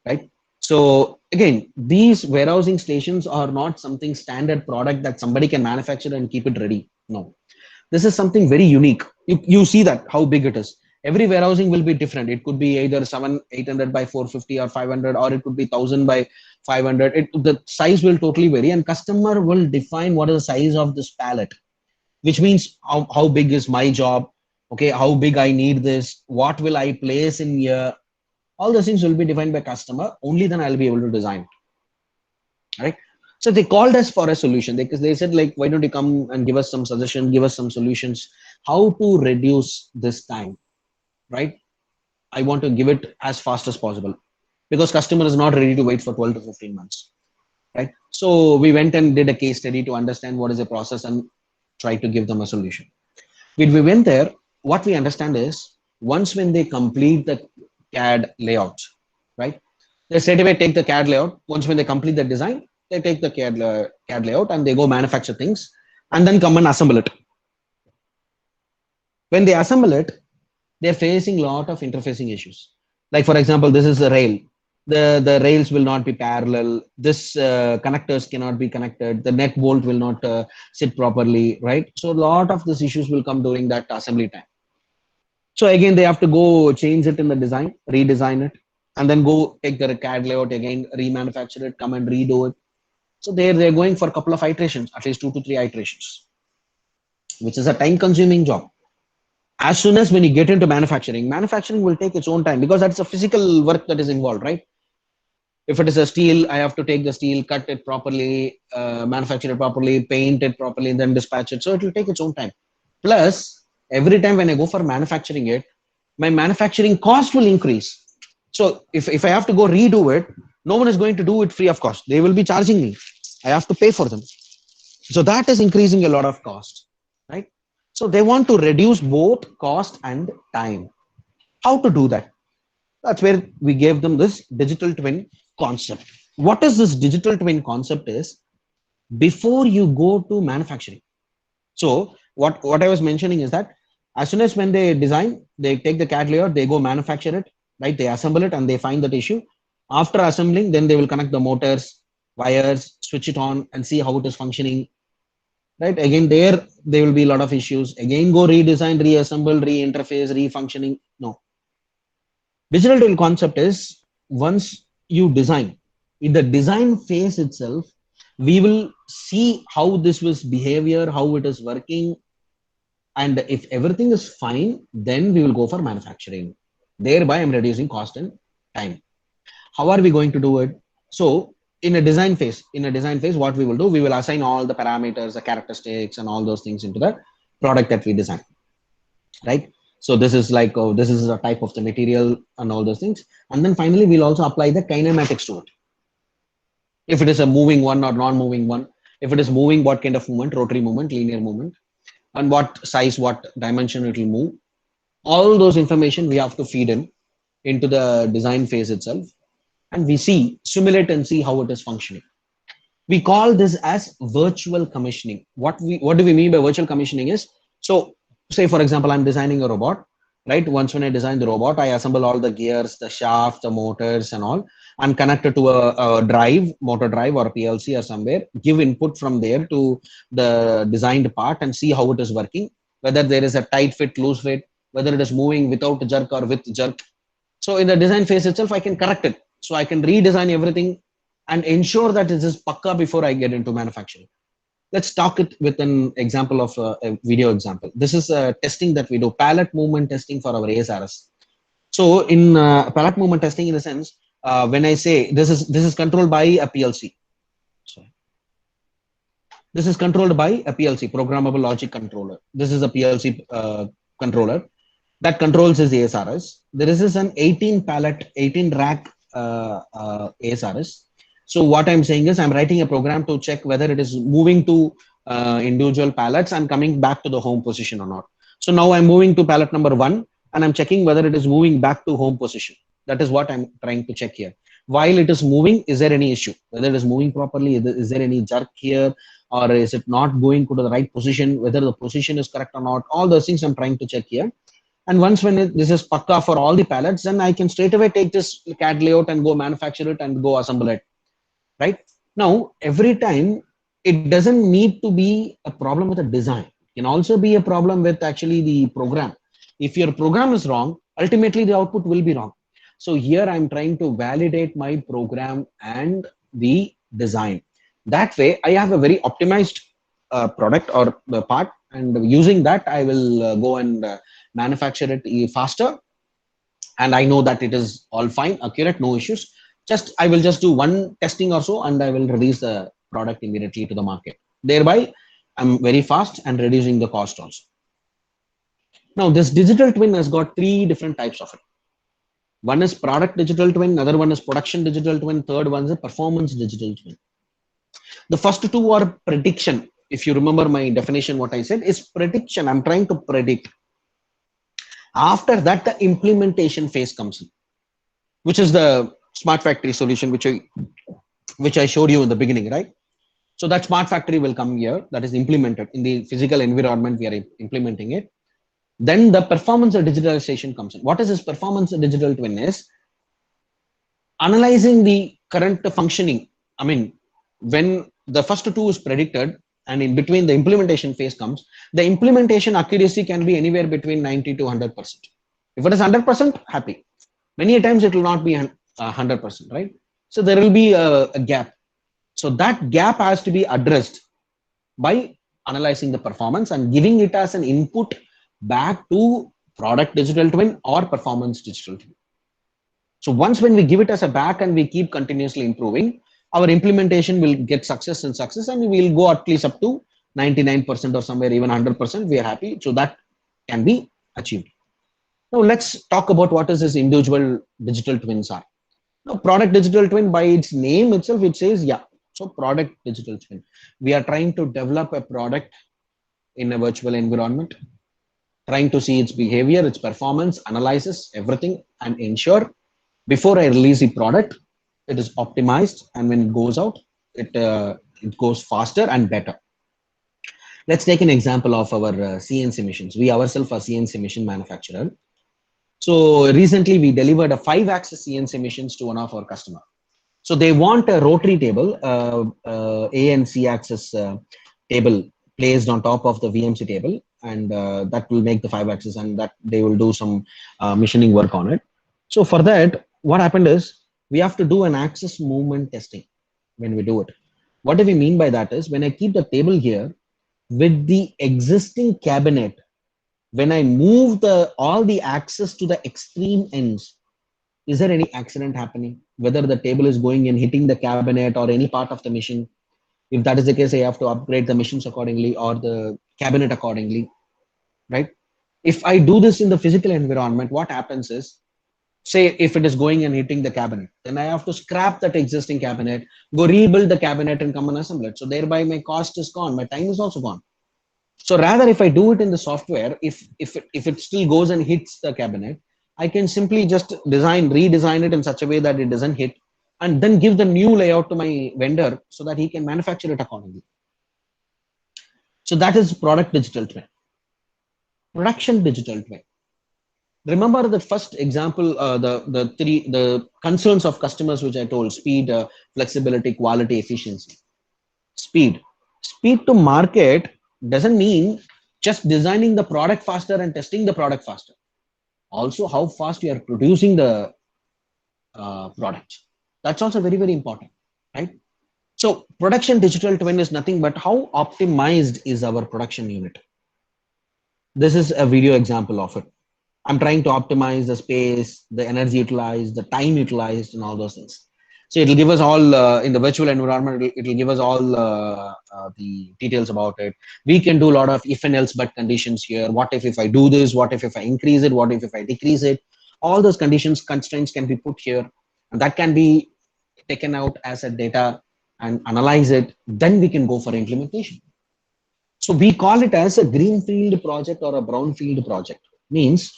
right? So again, these warehousing stations are not something standard product that somebody can manufacture and keep it ready. No, this is something very unique. You see that how big it is. Every warehousing will be different. It could be either 800 by 450 or 500, or it could be 1000 by 500. The size will totally vary, and customer will define what is the size of this pallet, which means how big is my job, okay, how big I need this, what will I place in here. All those things will be defined by customer. Only then I'll be able to design, right? So they called us for a solution because they said, like, why don't you come and give us some suggestion, give us some solutions, how to reduce this time, right? I want to give it as fast as possible because customer is not ready to wait for 12 to 15 months, right? So we went and did a case study to understand what is the process and try to give them a solution. When we went there, what we understand is, once when they complete the CAD layout, right? They straight away take the CAD layout. Once when they complete the design, they take the CAD layout and they go manufacture things and then come and assemble it. When they assemble it, they're facing a lot of interfacing issues. Like, for example, this is a rail. The rails will not be parallel. This connectors cannot be connected. The neck bolt will not sit properly, right? So a lot of these issues will come during that assembly time. So again, they have to go change it in the design, redesign it, and then go take the CAD layout again, remanufacture it, come and redo it. So they're going for a couple of iterations, at least 2 to 3 iterations, which is a time-consuming job. As soon as when you get into manufacturing will take its own time because that's a physical work that is involved, right? If it is a steel, I have to take the steel, cut it properly, manufacture it properly, paint it properly, then dispatch it. So it will take its own time. Plus, every time when I go for manufacturing it, my manufacturing cost will increase. So if I have to go redo it, no one is going to do it free of cost. They will be charging me. I have to pay for them. So that is increasing a lot of cost, right? So they want to reduce both cost and time. How to do that? That's where we gave them this digital twin concept. What is this digital twin concept is, before you go to manufacturing. So what I was mentioning is that as soon as when they design, they take the CAD layout, they go manufacture it, right? They assemble it and they find that issue. After assembling, then they will connect the motors, wires, switch it on and see how it is functioning, right? Again, there will be a lot of issues. Again, go redesign, reassemble, re-interface, re-functioning. No. Digital twin concept is once you design, in the design phase itself, we will see how this was behavior, how it is working, and if everything is fine, then we will go for manufacturing. Thereby, I'm reducing cost and time. How are we going to do it? So, in a design phase, what we will do, we will assign all the parameters, the characteristics, and all those things into the product that we design, right? So this is like, oh, this is a type of the material and all those things. And then finally, we'll also apply the kinematics to it. If it is a moving one or non-moving one, if it is moving, what kind of movement, rotary movement, linear movement, and what size, what dimension it will move. All those information we have to feed in into the design phase itself, and we simulate and see how it is functioning. We call this as virtual commissioning. What do we mean by virtual commissioning is, so say for example, I'm designing a robot, right? Once when I design the robot, I assemble all the gears, the shaft, the motors and all. I'm connected to a drive, motor drive or a PLC or somewhere, give input from there to the designed part and see how it is working, whether there is a tight fit, loose fit, whether it is moving without jerk or with jerk. So in the design phase itself, I can correct it. So I can redesign everything and ensure that it is pakka before I get into manufacturing. Let's talk it with an example of a video example. This is testing that we do, pallet movement testing for our ASRS. So in pallet movement testing, in the sense, when I say this is controlled by a PLC. Sorry. This is controlled by a PLC, programmable logic controller. This is a PLC controller that controls his ASRS. There is an 18 pallet, 18 rack ASRS. So what I'm saying is I'm writing a program to check whether it is moving to individual pallets and coming back to the home position or not. So now I'm moving to pallet number 1 and I'm checking whether it is moving back to home position. That is what I'm trying to check here. While it is moving, is there any issue? Whether it is moving properly, is there any jerk here, or is it not going to the right position, whether the position is correct or not? All those things I'm trying to check here. And once when this is pakka for all the pallets, then I can straight away take this CAD layout and go manufacture it and go assemble it. Right now, every time it doesn't need to be a problem with the design. It can also be a problem with actually the program. If your program is wrong, ultimately the output will be wrong. So here I'm trying to validate my program and the design. That way, I have a very optimized product or part, and using that, I will go and manufacture it faster. And I know that it is all fine, accurate, no issues. I will just do one testing or so, and I will release the product immediately to the market. Thereby, I'm very fast and reducing the cost also. Now, this digital twin has got 3 different types of it. One is product digital twin, another one is production digital twin, third one is a performance digital twin. The first 2 are prediction. If you remember my definition, what I said is prediction. I'm trying to predict. After that, the implementation phase comes in, which is the smart factory solution, which I showed you in the beginning, right? So that smart factory will come here, that is implemented in the physical environment. We are implementing it. Then the performance or digitalization comes in. What is this performance digital twin? Is analyzing the current functioning. I mean, when the first 2 is predicted and in between the implementation phase comes, the implementation accuracy can be anywhere between 90 to 100%. If it is 100%, happy. Many times it will not be 100%, right? So there will be a gap. So that gap has to be addressed by analyzing the performance and giving it as an input back to product digital twin or performance digital twin. So once when we give it as a back and we keep continuously improving, our implementation will get success, and we will go at least up to 99% or somewhere even 100%. We are happy. So that can be achieved. Now let's talk about what is this individual digital twins are. Now, product digital twin, by its name itself, it says, yeah. So product digital twin. We are trying to develop a product in a virtual environment, trying to see its behavior, its performance, analysis, everything, and ensure before I release the product, it is optimized, and when it goes out, it goes faster and better. Let's take an example of our CNC machines. We ourselves are CNC machine manufacturer. So recently we delivered a 5-axis CNC machines to one of our customer. So they want a rotary table, A and C axis table placed on top of the VMC table, and that will make the 5-axis, and that they will do some machining work on it. So for that, what happened is we have to do an axis movement testing when we do it. What do we mean by that is when I keep the table here with the existing cabinet, when I move the all the axis to the extreme ends, is there any accident happening? Whether the table is going and hitting the cabinet or any part of the machine. If that is the case, I have to upgrade the machines accordingly or the cabinet accordingly, right? If I do this in the physical environment, what happens is, say if it is going and hitting the cabinet, then I have to scrap that existing cabinet, go rebuild the cabinet and come and assemble it. So thereby my cost is gone, my time is also gone. So rather, if I do it in the software, if it still goes and hits the cabinet, I can simply just redesign it in such a way that it doesn't hit, and then give the new layout to my vendor so that he can manufacture it accordingly. So that is product digital twin. Production digital twin. Remember the first example, the concerns of customers which I told: speed, flexibility, quality, efficiency. Speed. Speed to market doesn't mean just designing the product faster and testing the product faster. Also, how fast you are producing the product. That's also very, very important, right? So production digital twin is nothing but how optimized is our production unit. This is a video example of it. I'm trying to optimize the space, the energy utilized, the time utilized, and all those things. So it'll give us all in the virtual environment. It'll give us all the details about it. We can do a lot of if and else but conditions here. What if I do this? What if I increase it? What if I decrease it? All those conditions, constraints can be put here, and that can be taken out as a data and analyze it. Then we can go for implementation. So we call it as a greenfield project or a brownfield project. Means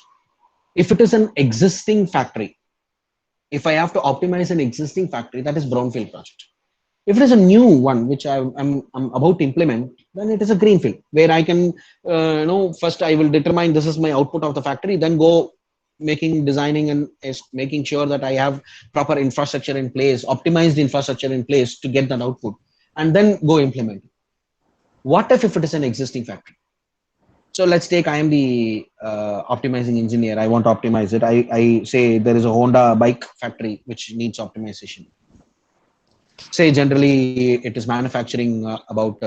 if it is an existing factory, if I have to optimize an existing factory, that is brownfield project. If it is a new one which I'm about to implement, then it is a greenfield where I can first I will determine this is my output of the factory, then go designing and making sure that I have proper infrastructure in place, optimized infrastructure in place to get that output, and then go implement it. What if it is an existing factory? So let's take, I am the optimizing engineer. I want to optimize it. I say there is a Honda bike factory which needs optimization. Say generally it is manufacturing about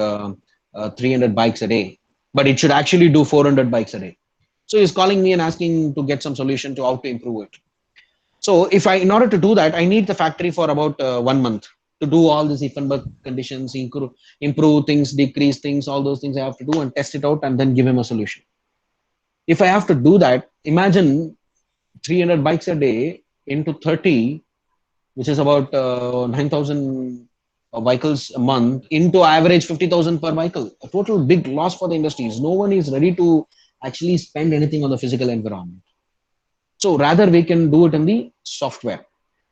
300 bikes a day, but it should actually do 400 bikes a day. So he's calling me and asking to get some solution to how to improve it. So in order to do that, I need the factory for about 1 month to do all these if and but conditions, improve things, decrease things, all those things I have to do and test it out and then give him a solution. If I have to do that, imagine 300 bikes a day into 30, which is about 9,000 vehicles a month, into average 50,000 per vehicle. A total big loss for the industries. No one is ready to actually spend anything on the physical environment. So rather we can do it in the software.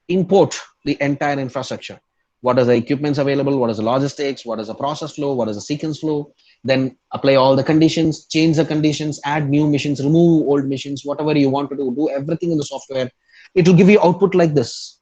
Import the entire infrastructure. What are the equipments available? What is the logistics? What is the process flow? What is the sequence flow? Then apply all the conditions, change the conditions, add new machines, remove old machines, whatever you want to do everything in the software. It will give you output like this.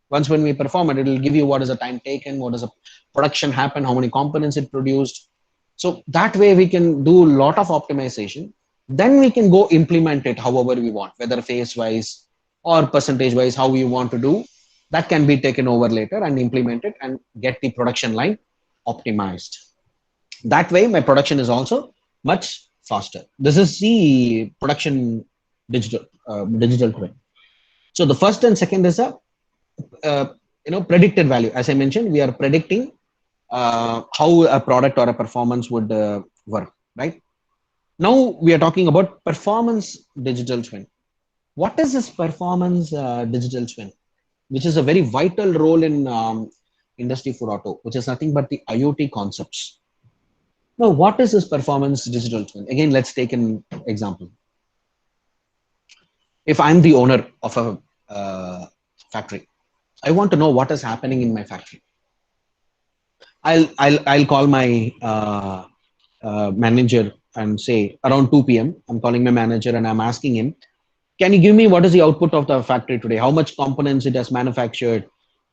Once when we perform it, it will give you what is the time taken, what is the production happen, how many components it produced. So that way we can do a lot of optimization. Then we can go implement it however we want, whether phase wise or percentage wise, how we want to do. That can be taken over later and implemented and get the production line optimized. That way my production is also much faster. This is the production digital twin. So the first and second is a predicted value. As I mentioned, we are predicting how a product or a performance would work, right? Now we are talking about performance digital twin. What is this performance digital twin? Which is a very vital role in Industry 4.0, which is nothing but the IoT concepts. Now, what is this performance digital twin? Again, let's take an example. If I'm the owner of a factory, I want to know what is happening in my factory. I'll call my manager and say around 2 p.m. I'm calling my manager and I'm asking him, can you give me what is the output of the factory today? How much components it has manufactured,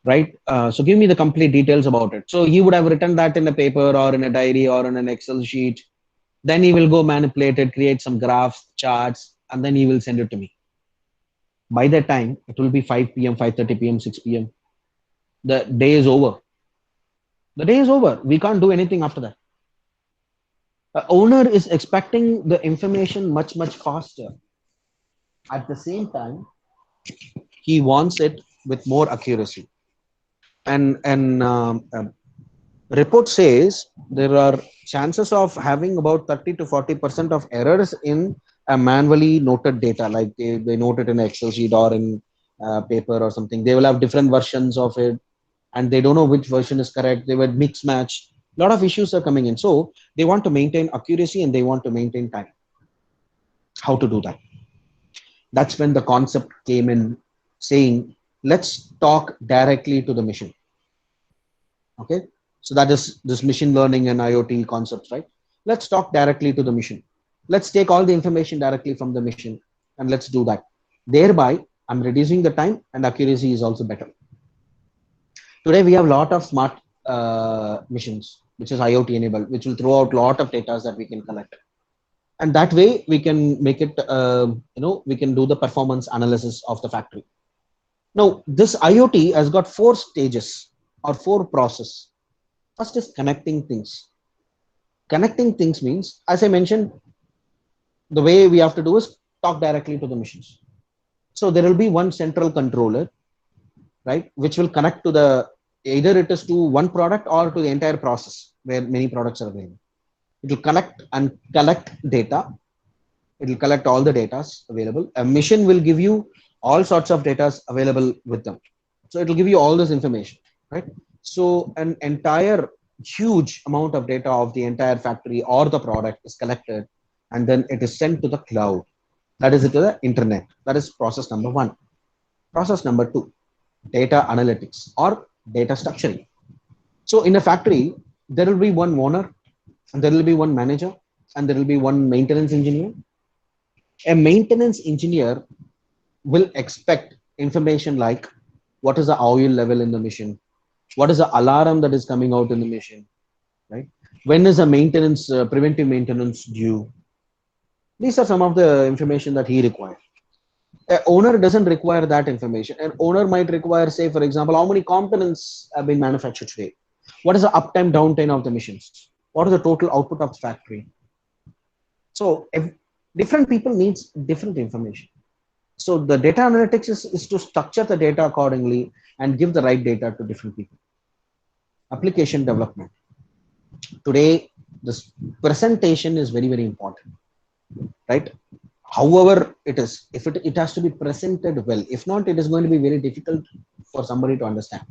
right? So give me the complete details about it. So he would have written that in a paper or in a diary or in an Excel sheet. Then he will go manipulate it, create some graphs, charts, and then he will send it to me. By that time, it will be 5 p.m., 5:30 p.m., 6 p.m. The day is over. The day is over. We can't do anything after that. Owner is expecting the information much, much faster. At the same time, he wants it with more accuracy. And report says there are chances of having about 30 to 40% of errors in a manually noted data, like they note it in an Excel sheet or in paper or something. They will have different versions of it and they don't know which version is correct. They would mix match. A lot of issues are coming in. So they want to maintain accuracy and they want to maintain time. How to do that? That's when the concept came in, saying, let's talk directly to the machine. Okay. So that is this machine learning and IoT concepts, right? Let's talk directly to the machine. Let's take all the information directly from the machine and let's do that. Thereby, I'm reducing the time and accuracy is also better. Today, we have a lot of smart machines, which is IoT enabled, which will throw out a lot of data that we can collect. And that way, we can make it, we can do the performance analysis of the factory. Now, this IoT has got 4 stages or 4 process. First is connecting things. Connecting things means, as I mentioned, the way we have to do is talk directly to the machines. So there will be one central controller, right, which will connect to the, either it is to one product or to the entire process where many products are available. It will connect and collect data. It will collect all the data available. A machine will give you all sorts of data available with them. So it will give you all this information, right? So an entire huge amount of data of the entire factory or the product is collected and then it is sent to the cloud. That is to the internet. That is process number 1. Process number 2, data analytics or data structuring. So in a factory, there will be one owner, and there will be one manager, and there will be one maintenance engineer. A maintenance engineer will expect information like what is the oil level in the machine, what is the alarm that is coming out in the machine, right? When is a maintenance, preventive maintenance due? These are some of the information that he requires. An owner doesn't require that information. An owner might require, say, for example, how many components have been manufactured today? What is the uptime, downtime of the machines? What is the total output of the factory? So if different people needs different information. So the data analytics is to structure the data accordingly and give the right data to different people. Application development. Today, this presentation is very, very important, right? However it is, if it has to be presented well. If not, it is going to be very difficult for somebody to understand.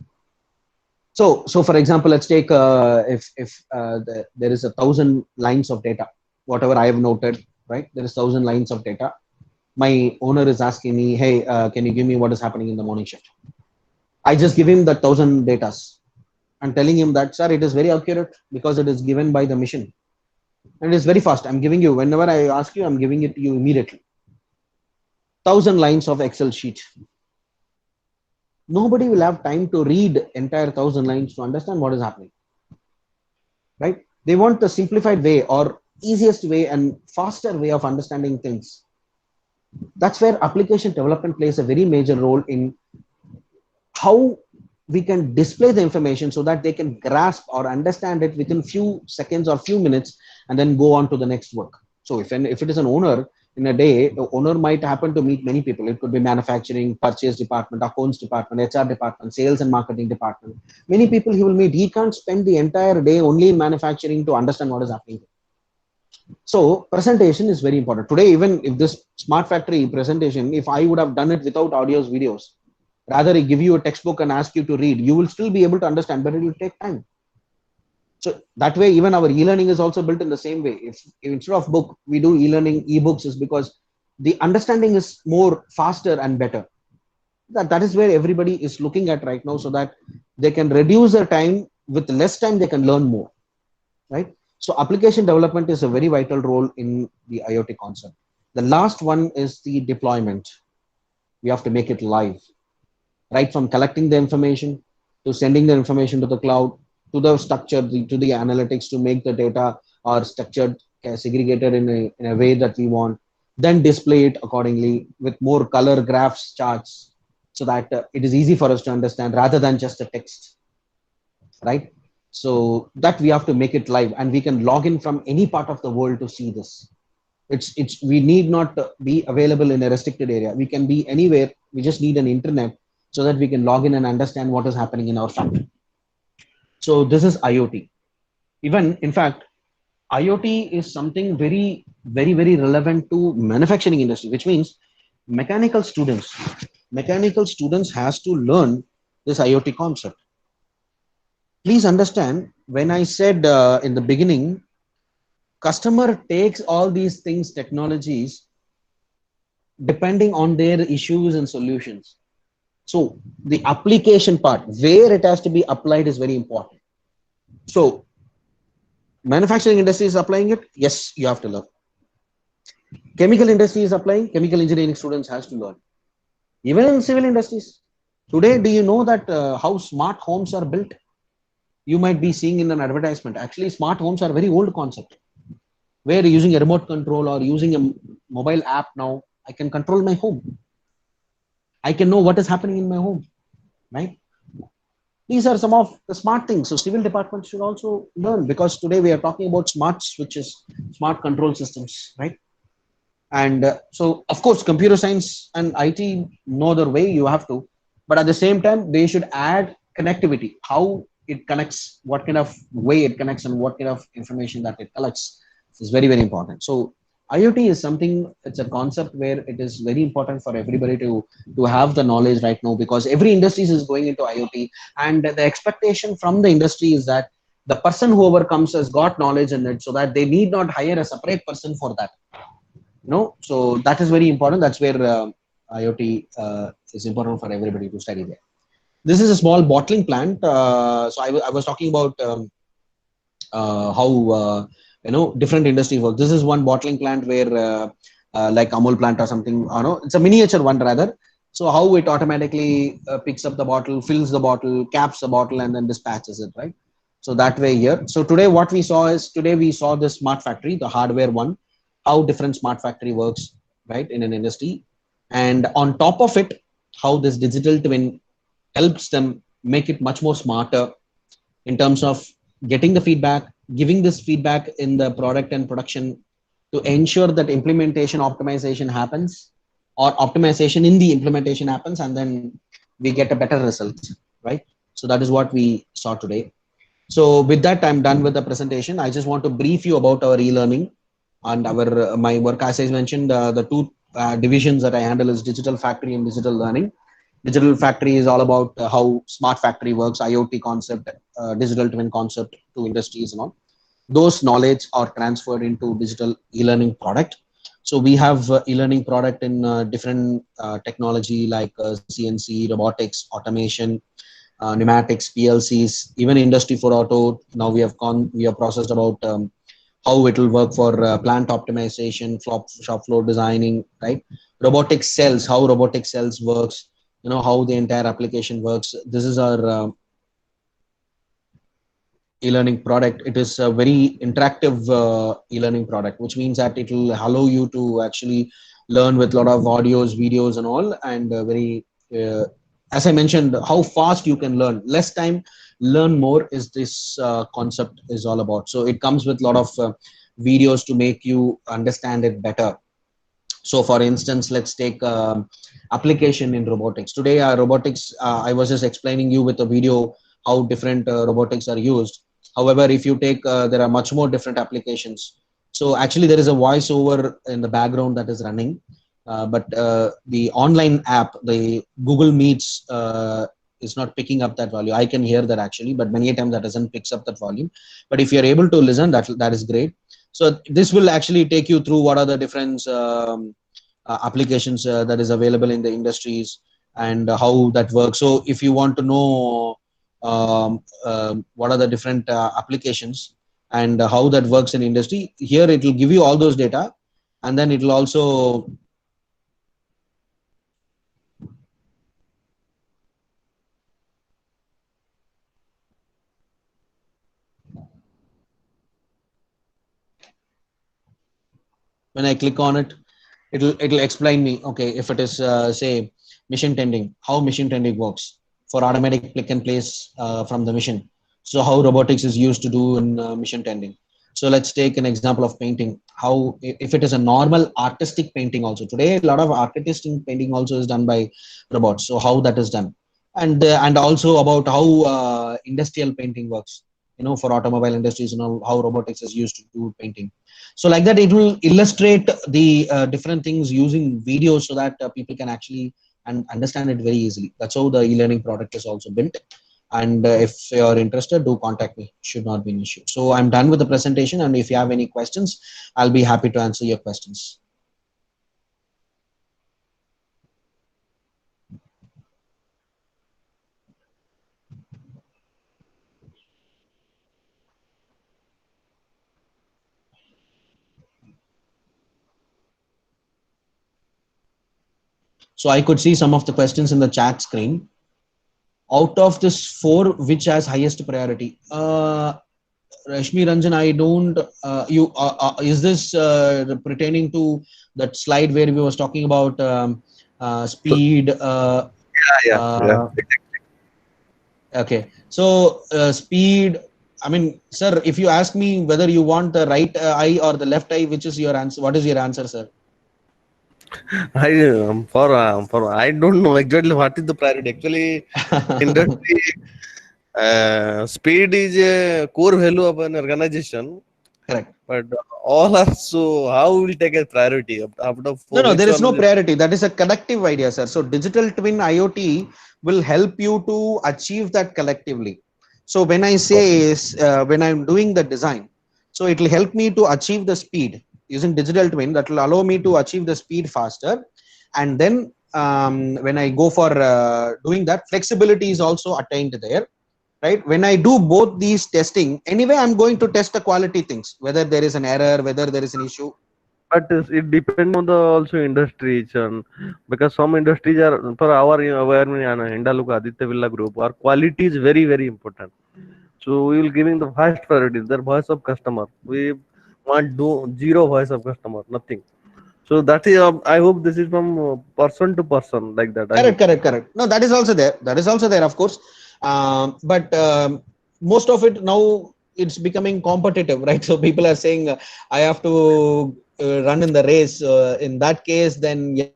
So for example, let's take if there is 1,000 lines of data, whatever I have noted, right? There is 1,000 lines of data. My owner is asking me, hey, can you give me what is happening in the morning shift? I just give him the 1,000 data. I'm telling him that, sir, it is very accurate because it is given by the machine. And it is very fast. I'm giving you, whenever I ask you, I'm giving it to you immediately. 1,000 lines of Excel sheet. Nobody will have time to read entire 1,000 lines to understand what is happening, right? They want the simplified way or easiest way and faster way of understanding things. That's where application development plays a very major role in how we can display the information so that they can grasp or understand it within few seconds or few minutes and then go on to the next work. So if it is an owner, in a day, the owner might happen to meet many people. It could be manufacturing, purchase department, accounts department, HR department, sales and marketing department. Many people he will meet. He can't spend the entire day only in manufacturing to understand what is happening. So presentation is very important. Today, even if this smart factory presentation, if I would have done it without audios, videos, rather I give you a textbook and ask you to read, you will still be able to understand, but it will take time. So that way, even our e-learning is also built in the same way. If instead of book, we do e-learning, e-books, is because the understanding is more faster and better. That is where everybody is looking at right now, so that they can reduce their time. With less time, they can learn more, right? So application development is a very vital role in the IoT concept. The last one is the deployment. We have to make it live, right from collecting the information to sending the information to the cloud to the structure to the analytics to make the data are structured, segregated in a way that we want, then display it accordingly with more color graphs, charts, so that it is easy for us to understand rather than just a text, right? So that we have to make it live, and we can log in from any part of the world to see this. It's we need not be available in a restricted area. We can be anywhere. We just need an internet so that we can log in and understand what is happening in our factory. So this is IoT. Even in fact, IoT is something very relevant to manufacturing industry, which means mechanical students mechanical students has to learn this IoT concept. Please understand, when I said in the beginning, customer takes all these things, technologies, depending on their issues and solutions. So the application part, where it has to be applied, is very important. So manufacturing industry is applying it. Yes, you have to learn. Chemical industry is applying. Chemical engineering students has to learn. Even in civil industries. Today, do you know that how smart homes are built? You might be seeing in an advertisement. Actually, smart homes are a very old concept, where using a remote control or using a mobile app now, I can control my home. I can know what is happening in my home, right? These are some of the smart things. So civil department should also learn, because today we are talking about smart switches, smart control systems, right? And so, of course, computer science and IT, no other way you have to. But at the same time, they should add connectivity, how it connects, what kind of way it connects, and what kind of information that it collects is very important. So IoT is something, it's a concept where it is very important for everybody to have the knowledge right now, because every industry is going into IoT, and the expectation from the industry is that the person whoever comes has got knowledge in it, so that they need not hire a separate person for that. So that is very important. That's where IoT is important for everybody to study there. This is a small bottling plant. So I was talking about how different industries work. This is one bottling plant where like Amul plant or something. It's a miniature one rather. So how it automatically picks up the bottle, fills the bottle, caps the bottle, and then dispatches it, right? So that way here. So today what we saw is, today we saw the smart factory, the hardware one, how different smart factory works, right, in an industry. And on top of it, how this digital twin helps them make it much more smarter in terms of getting the feedback, giving this feedback in the product and production, to ensure that implementation optimization happens, or optimization in the implementation happens, and then we get a better result, right? So that is what we saw today. So with that, I'm done with the presentation. I just want to brief you about our e-learning and our my work. As I mentioned, the two divisions that I handle is digital factory and digital learning. Digital factory is all about how smart factory works, IoT concept, digital twin concept to industries and all. Those knowledge are transferred into digital e-learning product. So we have e-learning product in different technology like CNC, robotics, automation, pneumatics, PLCs, even industry for auto. Now we have processed about how it will work for plant optimization, shop floor designing, right? Robotic cells, how robotic cells works, how the entire application works. This is our e-learning product. It is a very interactive e-learning product, which means that it will allow you to actually learn with a lot of audios, videos, and all, and as I mentioned, how fast you can learn, less time, learn more, is this concept is all about. So it comes with a lot of videos to make you understand it better. So for instance, let's take application in robotics. Today, robotics, I was just explaining you with a video how different robotics are used. However, if you take, there are much more different applications. So actually there is a voiceover in the background that is running. But the online app, the Google Meets, is not picking up that value. I can hear that actually, but many times that doesn't picks up that volume. But if you're able to listen, that is great. So this will actually take you through what are the different applications that is available in the industries, and how that works. So if you want to know what are the different applications, and how that works in industry. Here it will give you all those data, and then it will also when I click on it, it'll explain me, okay, if it is say mission tending, how mission tending works for automatic click and place from the mission. So how robotics is used to do in mission tending. So let's take an example of painting. How if it is a normal artistic painting, also today a lot of artistic painting also is done by robots. So how that is done, and also about how industrial painting works. For automobile industries, how robotics is used to do painting. So like that, it will illustrate the different things using videos so that people can actually and understand it very easily. That's how the e-learning product is also built. And if you're interested, do contact me. Should not be an issue. So I'm done with the presentation, and if you have any questions, I'll be happy to answer your questions. So I could see some of the questions in the chat screen. Out of this 4, which has highest priority? Rashmi Ranjan, I don't. Is this pertaining to that slide where we was talking about speed? Yeah. Okay, so speed. I mean, sir, if you ask me whether you want the right eye or the left eye, which is your answer? What is your answer, sir? For I don't know exactly what is the priority. Actually, industry speed is a core value of an organization, Correct. but all are so how will take a priority out of No, four? no, Which there is one no is priority. That is a collective idea, sir. So digital twin IoT will help you to achieve that collectively. So when I say when I'm doing the design, so it will help me to achieve the speed using digital twin. That will allow me to achieve the speed faster. And then when I go for doing that, flexibility is also attained there, right? When I do both these testing, anyway, I'm going to test the quality things, whether there is an error, whether there is an issue. but it depends on the also industries and because some industries are for our environment and Hindaluka Aditya Villa Group, our quality is very important. So we will giving the first priority, the voice of customer. We want do zero voice of customer, nothing. So that is, I hope this is from person to person like that. I Correct, hope. correct, correct. No, that is also there. That is also there, of course. But most of it now it's becoming competitive, right? So people are saying I have to run in the race. In that case, then yeah.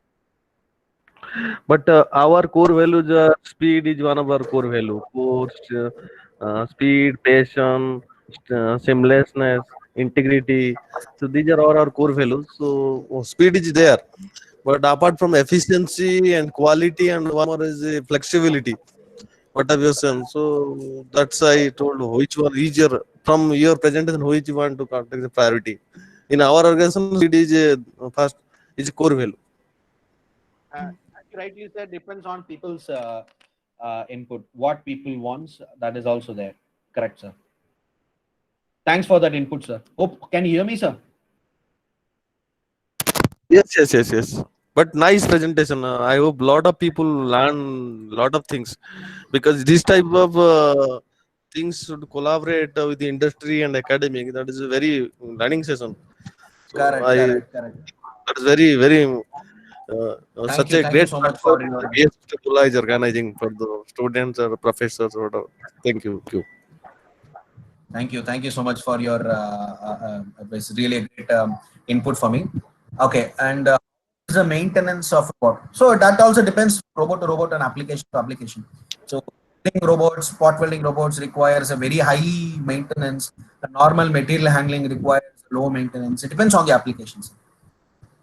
But our core values, speed is one of our core value. Course, speed, patience, seamlessness, integrity. So these are all our core values. So speed is there, but apart from efficiency and quality, and one more is flexibility. What have you said? So that's I told which one is your from your presentation which you want to contact the priority. In our organization, speed is first is core value. As you rightly said, depends on people's input. What people wants, that is also there. Correct, sir. Thanks for that input, sir. Hope can you hear me, sir? Yes. But nice presentation. I hope lot of people learn lot of things because this type of things should collaborate with the industry and academic. That is a very learning session. So Correct, correct, correct. that is very such a Thank you great so much platform for your. BSW is organizing for the students or professors or whatever. Thank you. Thank you so much for your. It's really a great input for me. Okay, and is the maintenance of robot. So that also depends robot to robot and application to application. So welding robots, spot welding robots requires a very high maintenance. The normal material handling requires low maintenance. It depends on the applications.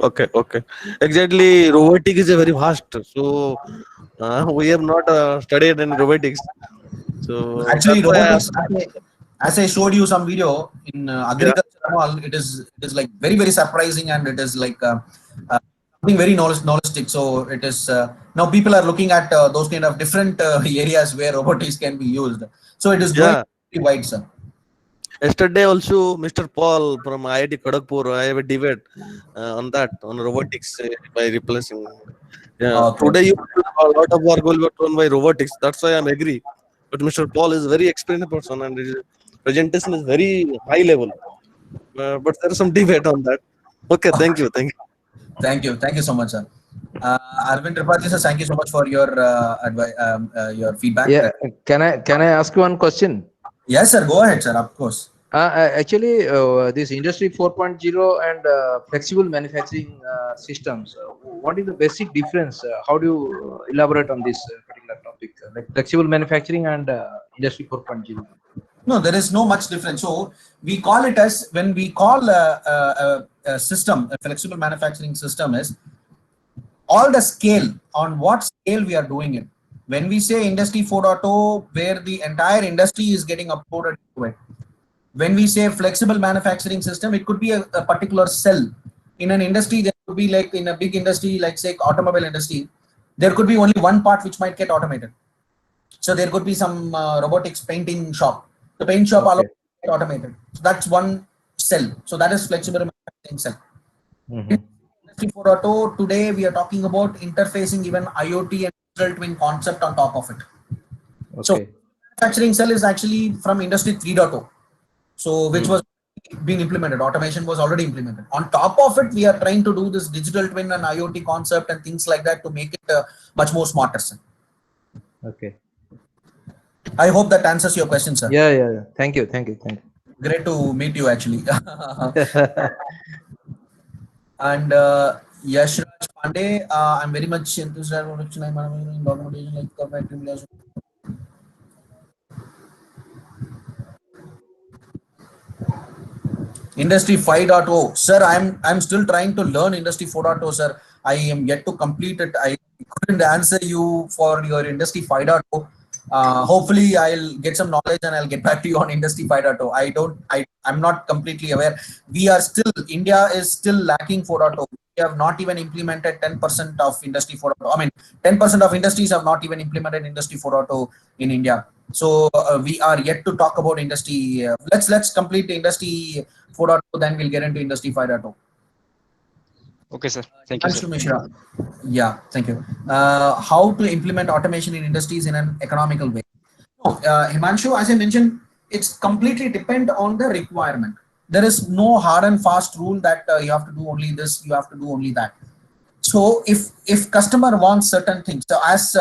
Okay. Exactly. Robotic is a very vast. So we have not studied in robotics. So that's Actually, why I robotics, asked. as I showed you some video in Yeah. agriculture and all, it is like very surprising, and it is like something very knowledgeable. So it is now people are looking at those kind of different areas where robotics can be used. So it is growing Yeah. very wide, sir. Yesterday also, Mr. Paul from IIT Kharagpur, I have a debate on robotics by replacing. Yeah, Okay. today a lot of work will be done by robotics. That's why I'm agree. But Mr. Paul is very experienced person and his presentation is very high level. But there is some debate on that. Okay, thank you. Thank you so much, sir. Arvind Tripathi, sir, thank you so much for your advice, your feedback. Yeah, can I ask you one question? Yes, sir. Go ahead, sir. Of course. Actually, this Industry 4.0 and flexible manufacturing systems. What is the basic difference? How do you elaborate on this particular topic, like flexible manufacturing and Industry 4.0? No, there is no much difference. So we call it as when we call a system, a flexible manufacturing system is all the scale on what scale we are doing it. When we say Industry 4.0, where the entire industry is getting uploaded to it. When we say flexible manufacturing system, it could be a particular cell. In an industry, there could be like in a big industry, like say automobile industry, there could be only one part which might get automated. So there could be some robotics painting shop. The paint shop Okay. get automated. So that's one cell. So that is flexible manufacturing cell. Industry 4.0, today we are talking about interfacing even IoT and digital twin concept on top of it. So Okay. manufacturing cell is actually from Industry 3.0. So which was being implemented. Automation was already implemented. On top of it, we are trying to do this digital twin and IoT concept and things like that to make it much more smarter. Sir. Okay. I hope that answers your question, sir. Yeah. Thank you. Great to meet you, actually. And Yashraj Pandey, I'm very much enthusiastic in documentation like factory. Industry 5.0, sir. I'm still trying to learn Industry 4.0, sir. I am yet to complete it. I couldn't answer you for your Industry 5.0. Hopefully, I'll get some knowledge and I'll get back to you on Industry 5.0. I'm not completely aware. We are still, India is still lacking 4.0. We have not even implemented 10% of Industry 4.0. I mean, 10% of industries have not even implemented Industry 4.0 in India. So we are yet to talk about industry. Let's complete the Industry 4.0, then we'll get into Industry 5.0. Okay, sir. Thank you, sir. Mishra. Yeah, thank you. How to implement automation in industries in an economical way? No, Himanshu, as I mentioned, it's completely depend on the requirement. There is no hard and fast rule that you have to do only this, you have to do only that. So if customer wants certain things, so as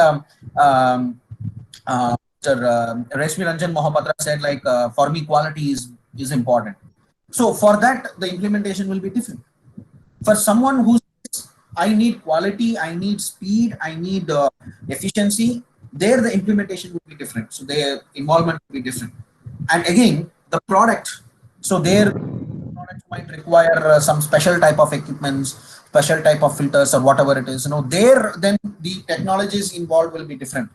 Reshmi Ranjan Mohapatra said, like for me, quality is important. So for that, the implementation will be different. For someone who says, I need quality, I need speed, I need efficiency, there the implementation will be different. So their involvement will be different. And again, the product, so their product might require some special type of equipments, special type of filters or whatever it is. There then the technologies involved will be different.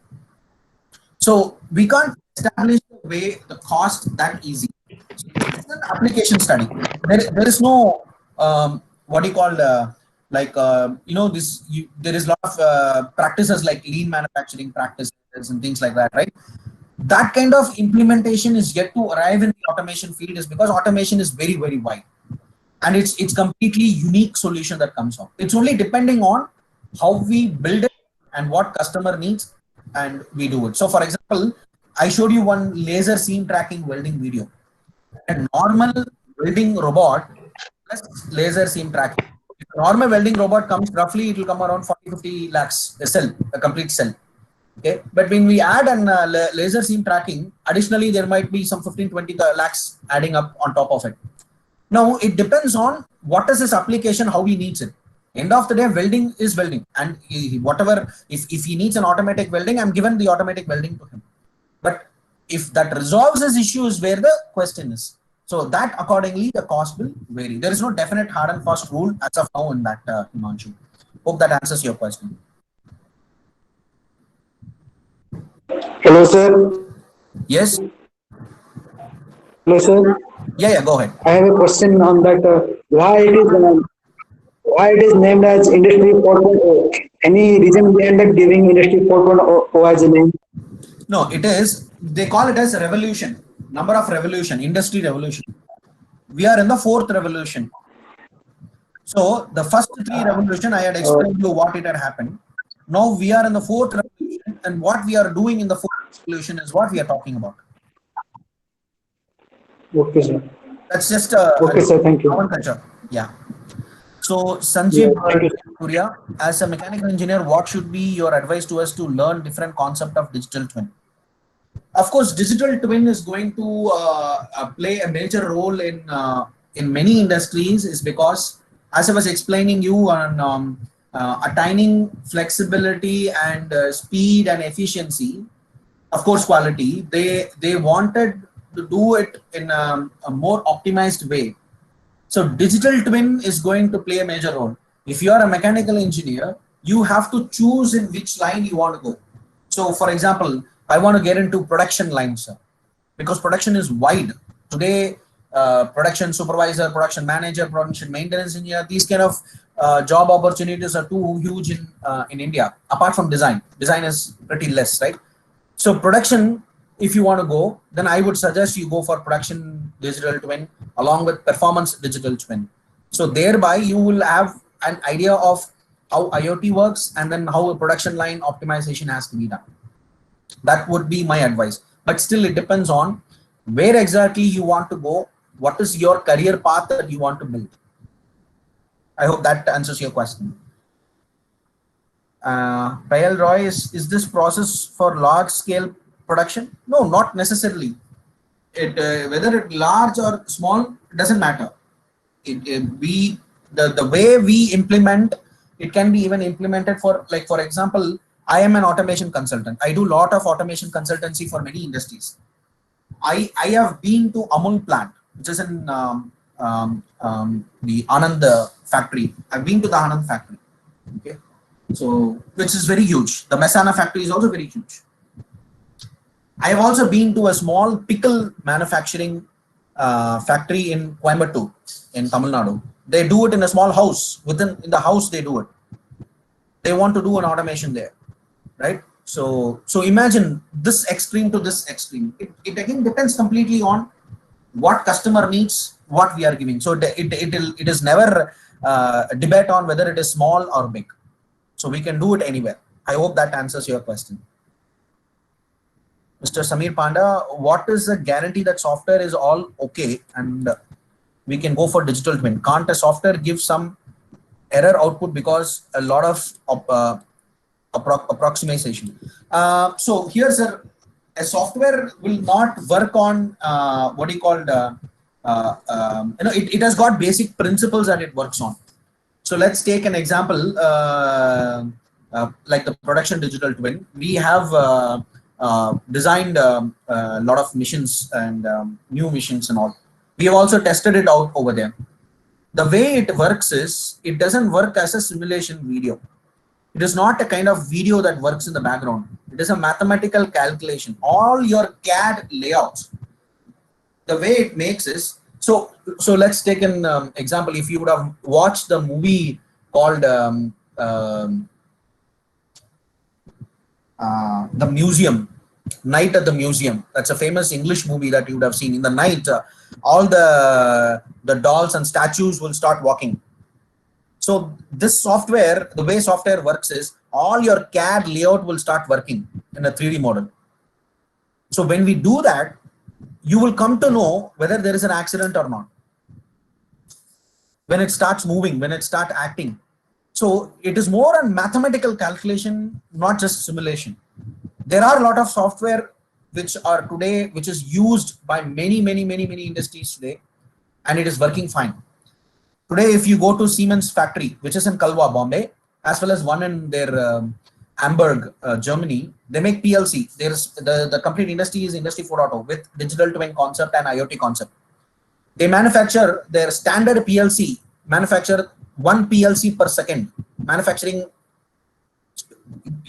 So we can't establish the way the cost that easy. So it's an application study. There is no what do you call there is a lot of practices like lean manufacturing practices and things like that, right? That kind of implementation is yet to arrive in the automation field, is because automation is very, very wide, and it's completely unique solution that comes out. It's only depending on how we build it and what customer needs, and we do it. So for example, I showed you one laser seam tracking welding video. A normal welding robot plus laser seam tracking. If a normal welding robot comes, roughly it will come around 40-50 lakhs a cell, a complete cell. Okay, but when we add an laser seam tracking, additionally there might be some 15-20 lakhs adding up on top of it. Now it depends on what is this application, how he needs it. End of the day, welding is welding, and whatever, if he needs an automatic welding, I'm given the automatic welding to him. But if that resolves his issue is where the question is. So that accordingly the cost will vary. There is no definite hard and fast rule as of now in that, Himanshu. Hope that answers your question. Hello, sir. Yes. Hello, sir. Yeah. Go ahead. I have a question on that. Why it is named as Industry 4.0? Any reason behind giving Industry 4.0 as a name? No, it is. They call it as a revolution. number of revolution, industry revolution. We are in the fourth revolution. So the first three revolution, I had explained you what it had happened. Now we are in the fourth revolution, and what we are doing in the fourth revolution is what we are talking about. Okay, sir. That's just Okay, sir. Thank you. culture. Yeah. So Sanjeev Thank you. Surya, as a mechanical engineer, what should be your advice to us to learn different concept of digital twin? Of course, digital twin is going to play a major role in many industries, is because, as I was explaining you on attaining flexibility and speed and efficiency, of course quality, they wanted to do it in a more optimized way. So digital twin is going to play a major role. If you are a mechanical engineer, you have to choose in which line you want to go. So for example, I want to get into production lines, because production is wide. Today, production supervisor, production manager, production maintenance engineer, these kind of job opportunities are too huge in India. Apart from design is pretty less, right? So production, if you want to go, then I would suggest you go for production digital twin along with performance digital twin. So thereby you will have an idea of how IoT works and then how a production line optimization has to be done. That would be my advice. But still, it depends on where exactly you want to go. What is your career path that you want to build? I hope that answers your question. Payal Roy, is this process for large scale production? No, not necessarily. Whether it large or small doesn't matter. The way we implement it can be even implemented for, like, for example, I am an automation consultant. I do a lot of automation consultancy for many industries. I have been to Amul plant, which is in the Anand factory. I've been to the Anand factory. Okay, so which is very huge. The Mehsana factory is also very huge. I have also been to a small pickle manufacturing factory in Coimbatore, in Tamil Nadu. They do it in a small house. In the house, they do it. They want to do an automation there, right? So imagine this extreme to this extreme. It again depends completely on what customer needs, what we are giving. So it is never a debate on whether it is small or big. So we can do it anywhere. I hope that answers your question. Mr. Samir Panda, what is the guarantee that software is all okay and we can go for digital twin? Can't a software give some error output because a lot of approximation? So here's a software will not work on what you call it has got basic principles that it works on. So let's take an example like the production digital twin. We have designed a lot of missions and new missions and all. We have also tested it out over there. The way it works is, it doesn't work as a simulation video. It is not a kind of video that works in the background. It is a mathematical calculation. All your CAD layouts, the way it makes is, so let's take an example. If you would have watched the movie called The Museum, Night at the Museum. That's a famous English movie that you would have seen. In the night, all the dolls and statues will start walking. So this software, the way software works is, all your CAD layout will start working in a 3D model. So when we do that, you will come to know whether there is an accident or not. When it starts moving, when it starts acting. So it is more on mathematical calculation, not just simulation. There are a lot of software which are today, which is used by many industries today, and it is working fine. Today, if you go to Siemens factory, which is in Kalwa, Bombay, as well as one in their Hamburg, Germany, they make PLC. There's the complete industry is Industry 4.0 with digital twin concept and IoT concept. They manufacture their standard PLC, manufacture 1 PLC per second. Manufacturing,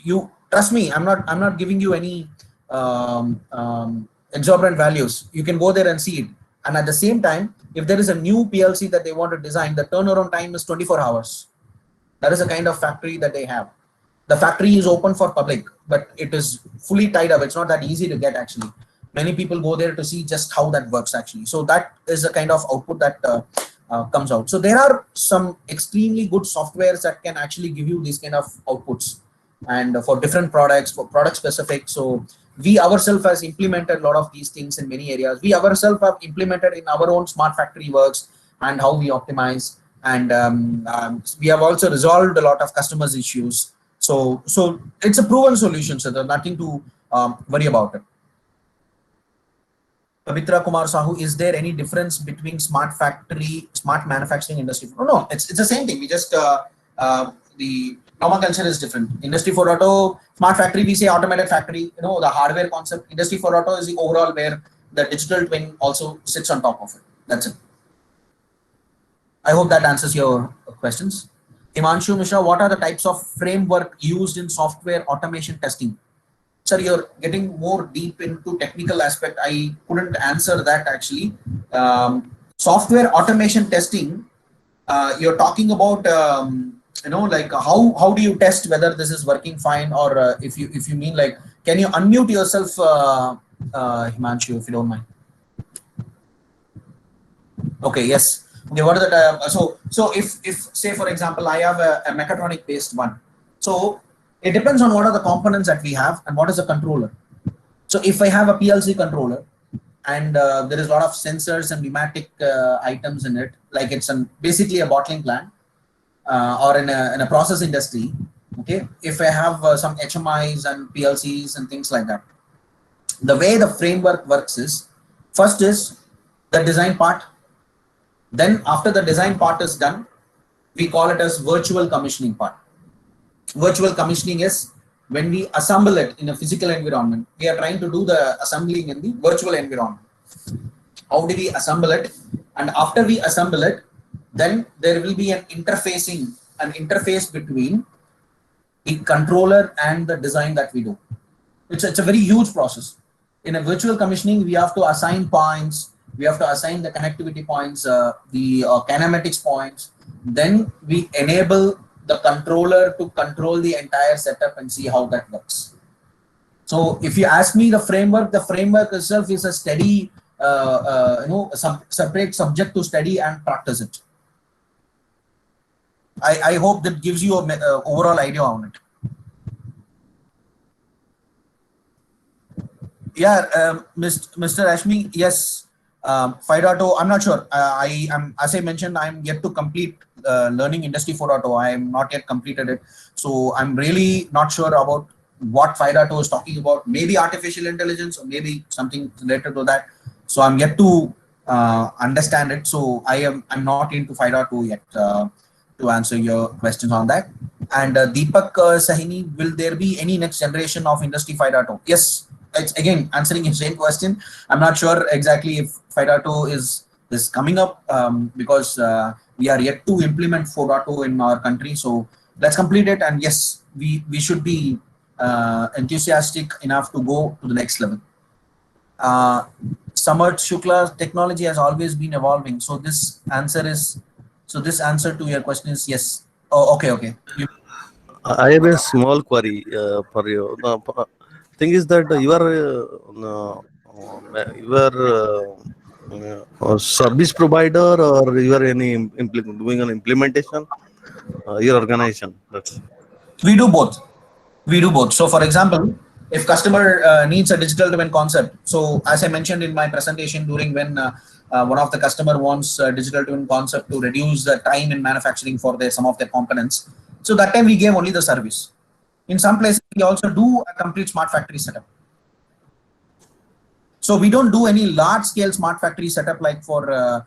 you trust me, I'm not giving you any exorbitant values. You can go there and see it. And at the same time, if there is a new PLC that they want to design, the turnaround time is 24 hours. That is the kind of factory that they have. The factory is open for public, but it is fully tied up. It's not that easy to get actually. Many people go there to see just how that works actually. So that is the kind of output that comes out. So there are some extremely good softwares that can actually give you these kind of outputs, and for different products, for product specific. So we ourselves has implemented a lot of these things in many areas. We ourselves have implemented in our own smart factory works and how we optimize, and we have also resolved a lot of customers issues. So it's a proven solution, so there's nothing to worry about it. Pavitra Kumar Sahu, is there any difference between smart factory, smart manufacturing, industry? No, it's the same thing. We just the nomenclature is different. Industry 4.0, smart factory, we say automated factory. The hardware concept. Industry 4.0 is the overall where the digital twin also sits on top of it. That's it. I hope that answers your questions. Himanshu Mishra, what are the types of framework used in software automation testing? Sir, you're getting more deep into technical aspect. I couldn't answer that actually. Software automation testing, you're talking about, like how do you test whether this is working fine, or if you mean like, can you unmute yourself, Himanshu, if you don't mind? Okay, yes. Okay, what are the so if say for example I have a mechatronic based one, so it depends on what are the components that we have and what is the controller. So if I have a PLC controller and there is a lot of sensors and pneumatic items in it, like it's basically a bottling plant or in a process industry. Okay, if I have some HMIs and PLCs and things like that, the way the framework works is, first is the design part. Then after the design part is done, we call it as virtual commissioning part. Virtual commissioning is when we assemble it in a physical environment. We are trying to do the assembling in the virtual environment. How do we assemble it? And after we assemble it, then there will be an interface between the controller and the design that we do. It's a very huge process. In a virtual commissioning, we have to assign points. We have to assign the connectivity points, the kinematics points. Then we enable the controller to control the entire setup and see how that works. So if you ask me the framework itself is a steady, separate subject to study and practice it. I hope that gives you an overall idea on it. Yeah, Mr. Ashmi, yes. 5.0, I'm not sure. As I mentioned, I'm yet to complete learning Industry 4.0. I am not yet completed it. So I'm really not sure about what 5.0 is talking about. Maybe artificial intelligence or maybe something related to that. So I'm yet to understand it. So I'm not into 5.0 yet to answer your questions on that. And Deepak Sahini, will there be any next generation of Industry 5.0? Yes. It's again answering your same question. I'm not sure exactly if 5.0 is coming up because we are yet to implement 4.0 in our country. So let's complete it, and yes, we should be enthusiastic enough to go to the next level. Samarth Shukla, technology has always been evolving. So this answer to your question is yes. Oh, okay. I have a small query for you. Thing is that you are a service provider, or you are doing an implementation, your organization. We do both. So for example, if customer needs a digital twin concept, so as I mentioned in my presentation during when one of the customer wants a digital twin concept to reduce the time in manufacturing for some of their components, so that time we gave only the service. In some places, we also do a complete smart factory setup. So we don't do any large-scale smart factory setup like for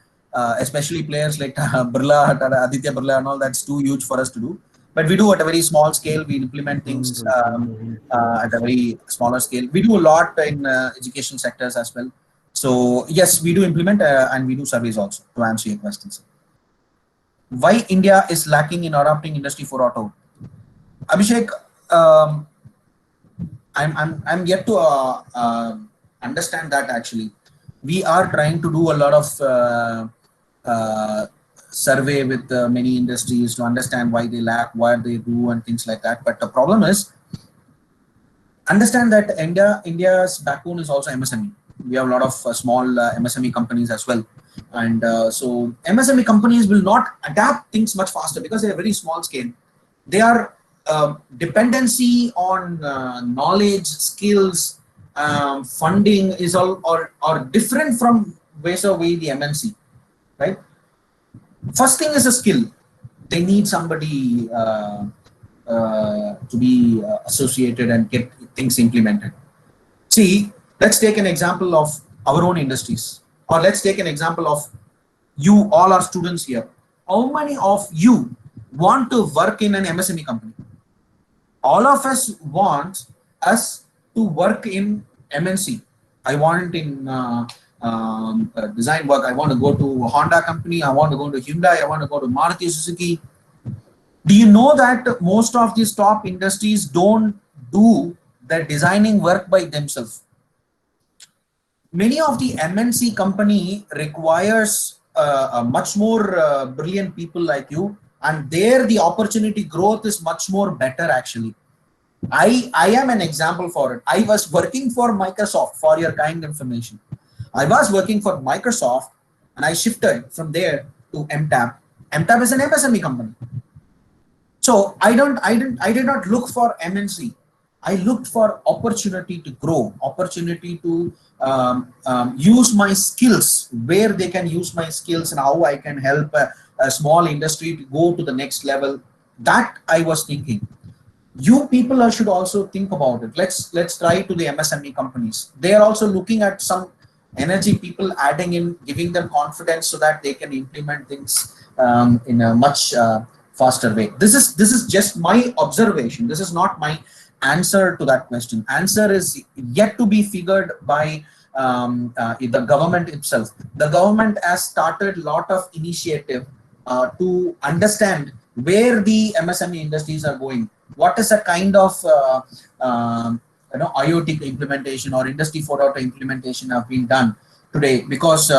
especially players like Birla, Aditya Birla and all. That's too huge for us to do. But we do at a very small scale. We implement things at a very smaller scale. We do a lot in education sectors as well. So yes, we do implement and we do surveys also, to answer your questions. Why India is lacking in adopting Industry 4.0? Abhishek, I'm yet to understand that actually. We are trying to do a lot of survey with many industries to understand why they lack, what they do and things like that. But the problem is, understand that India's backbone is also MSME. We have a lot of small MSME companies as well. And so MSME companies will not adapt things much faster because they are very small scale. They are dependency on knowledge, skills, funding is all or different from ways of way the MNC, right? First thing is a skill. They need somebody to be associated and get things implemented. See, let's take an example of our own industries, or let's take an example of you, all our students here. How many of you want to work in an MSME company? All of us want us to work in MNC. I want in design work. I want to go to a Honda company. I want to go to Hyundai. I want to go to Maruti Suzuki. Do you know that most of these top industries don't do the designing work by themselves? Many of the MNC company requires a much more brilliant people like you, and there the opportunity growth is much more better actually. I am an example for it. I was working for Microsoft, for your kind information. I was working for Microsoft and I shifted from there to MTAP. MTAP is an MSME company. So I did not look for MNC. I looked for opportunity to grow, opportunity to use my skills, where they can use my skills and how I can help a small industry to go to the next level. That I was thinking. You people should also think about it. Let's try to the MSME companies. They are also looking at some energy people adding in, giving them confidence so that they can implement things in a much faster way. This is just my observation. This is not my answer to that question. Answer is yet to be figured by the government itself. The government has started a lot of initiative to understand where the MSME industries are going. What is a kind of IoT implementation or Industry 4.0 implementation have been done today? Because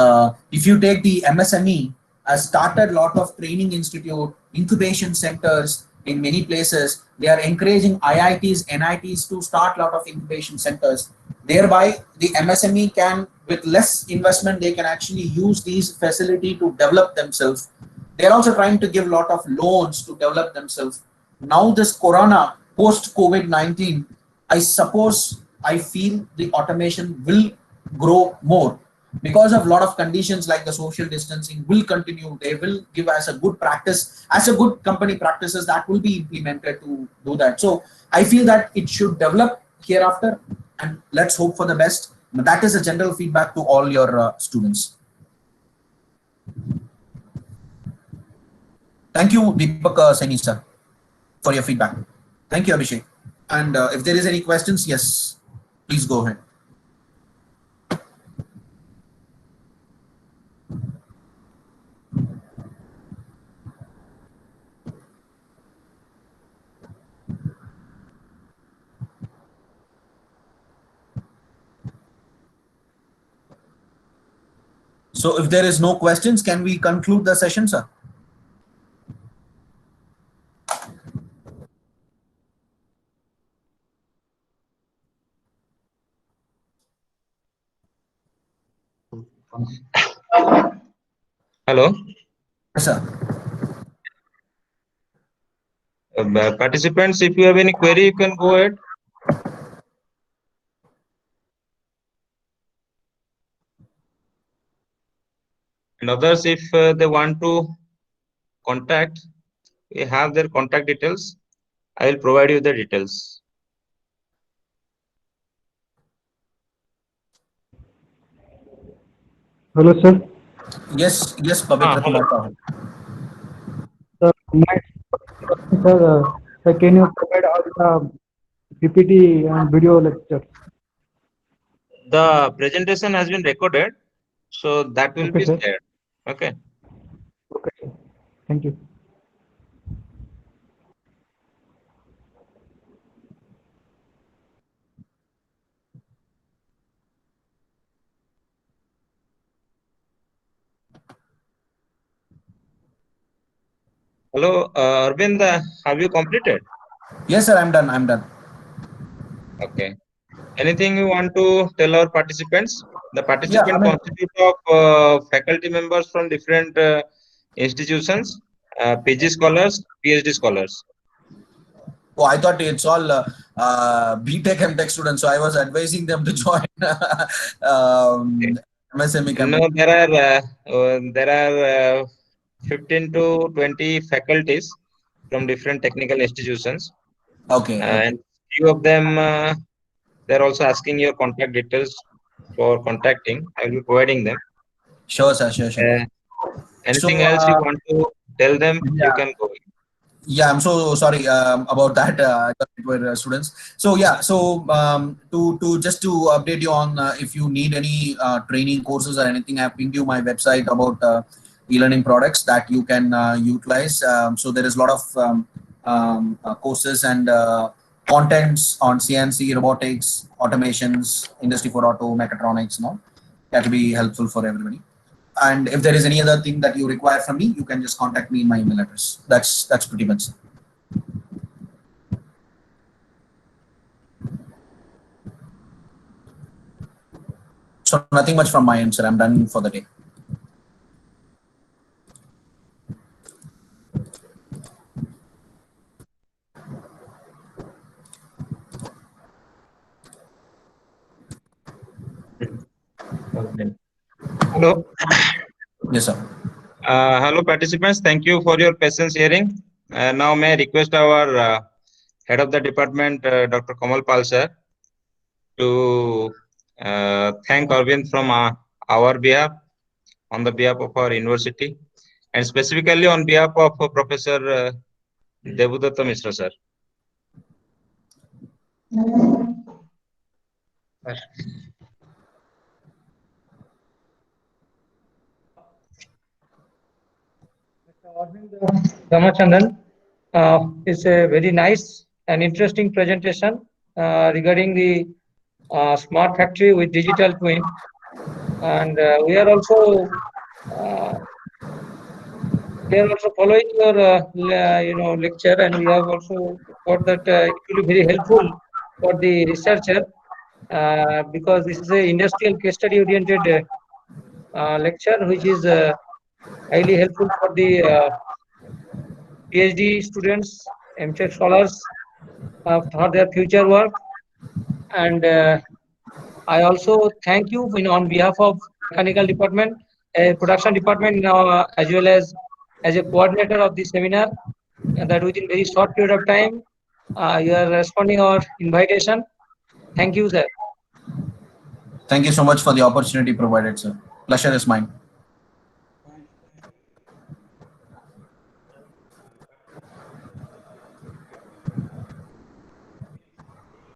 if you take the MSME, has started a lot of training institute, incubation centers in many places. They are encouraging IITs, NITs to start a lot of incubation centers. Thereby, the MSME can, with less investment, they can actually use these facilities to develop themselves. They are also trying to give a lot of loans to develop themselves. Now this Corona, post-COVID-19, I feel the automation will grow more because of a lot of conditions like the social distancing will continue. They will give us a good practice, as a good company practices that will be implemented to do that. So I feel that it should develop hereafter, and let's hope for the best. But that is a general feedback to all your students. Thank you, Deepak Saini sir, for your feedback. Thank you, Abhishek. And if there is any questions, yes, please go ahead. So if there is no questions, can we conclude the session, sir? Hello. Yes, sir. Participants, if you have any query, you can go ahead. And others, if they want to contact, we have their contact details. I will provide you the details. Hello, sir. Yes, Pavitra. Hello. Sir, sir, can you provide all the PPT and video lectures? The presentation has been recorded, so that will be sir. shared. Okay. Okay, sir. Thank you. Hello, Arvind, have you completed? Yes, sir, I'm done. Okay. Anything you want to tell our participants? The participant I mean, constitute of faculty members from different institutions, PG scholars, PhD scholars. oh, I thought it's all BTech MTech students, so I was advising them to join MSME No, campus. there are 15 to 20 faculties from different technical institutions, Okay, okay. and few of them they're also asking your contact details for contacting. I will be providing them. Sure, sir, sure, sure. Anything So, else you want to tell them? You yeah. can go. Yeah, I'm so sorry about that. I thought it were students. So yeah, so to just to update you on if you need any training courses or anything, I've pinged you my website about e-learning products that you can utilize. So there is a lot of courses and contents on CNC, robotics, automations, Industry 4.0, mechatronics, that will be helpful for everybody. And if there is any other thing that you require from me, you can just contact me in my email address. That's pretty much it. So nothing much from my end, sir. I'm done for the day. Hello. Yes, sir. Hello, participants. Thank you for your patience hearing. Now, may I request our head of the department, Dr. Kamal Pal sir, to thank Arvind from our behalf, on the behalf of our university, and specifically on behalf of Professor Debudatta Mishra sir. Ramachandran, it's a very nice and interesting presentation regarding the smart factory with digital twin, and we are also following your lecture, and we have also thought that it will be very helpful for the researcher because this is a industrial case study oriented lecture, which is highly helpful for the PhD students, MTech scholars for their future work. And I also thank you on behalf of mechanical department, production department, as well as a coordinator of this seminar, that within very short period of time, you are responding our invitation. Thank you, sir. Thank you so much for the opportunity provided, sir. Pleasure is mine.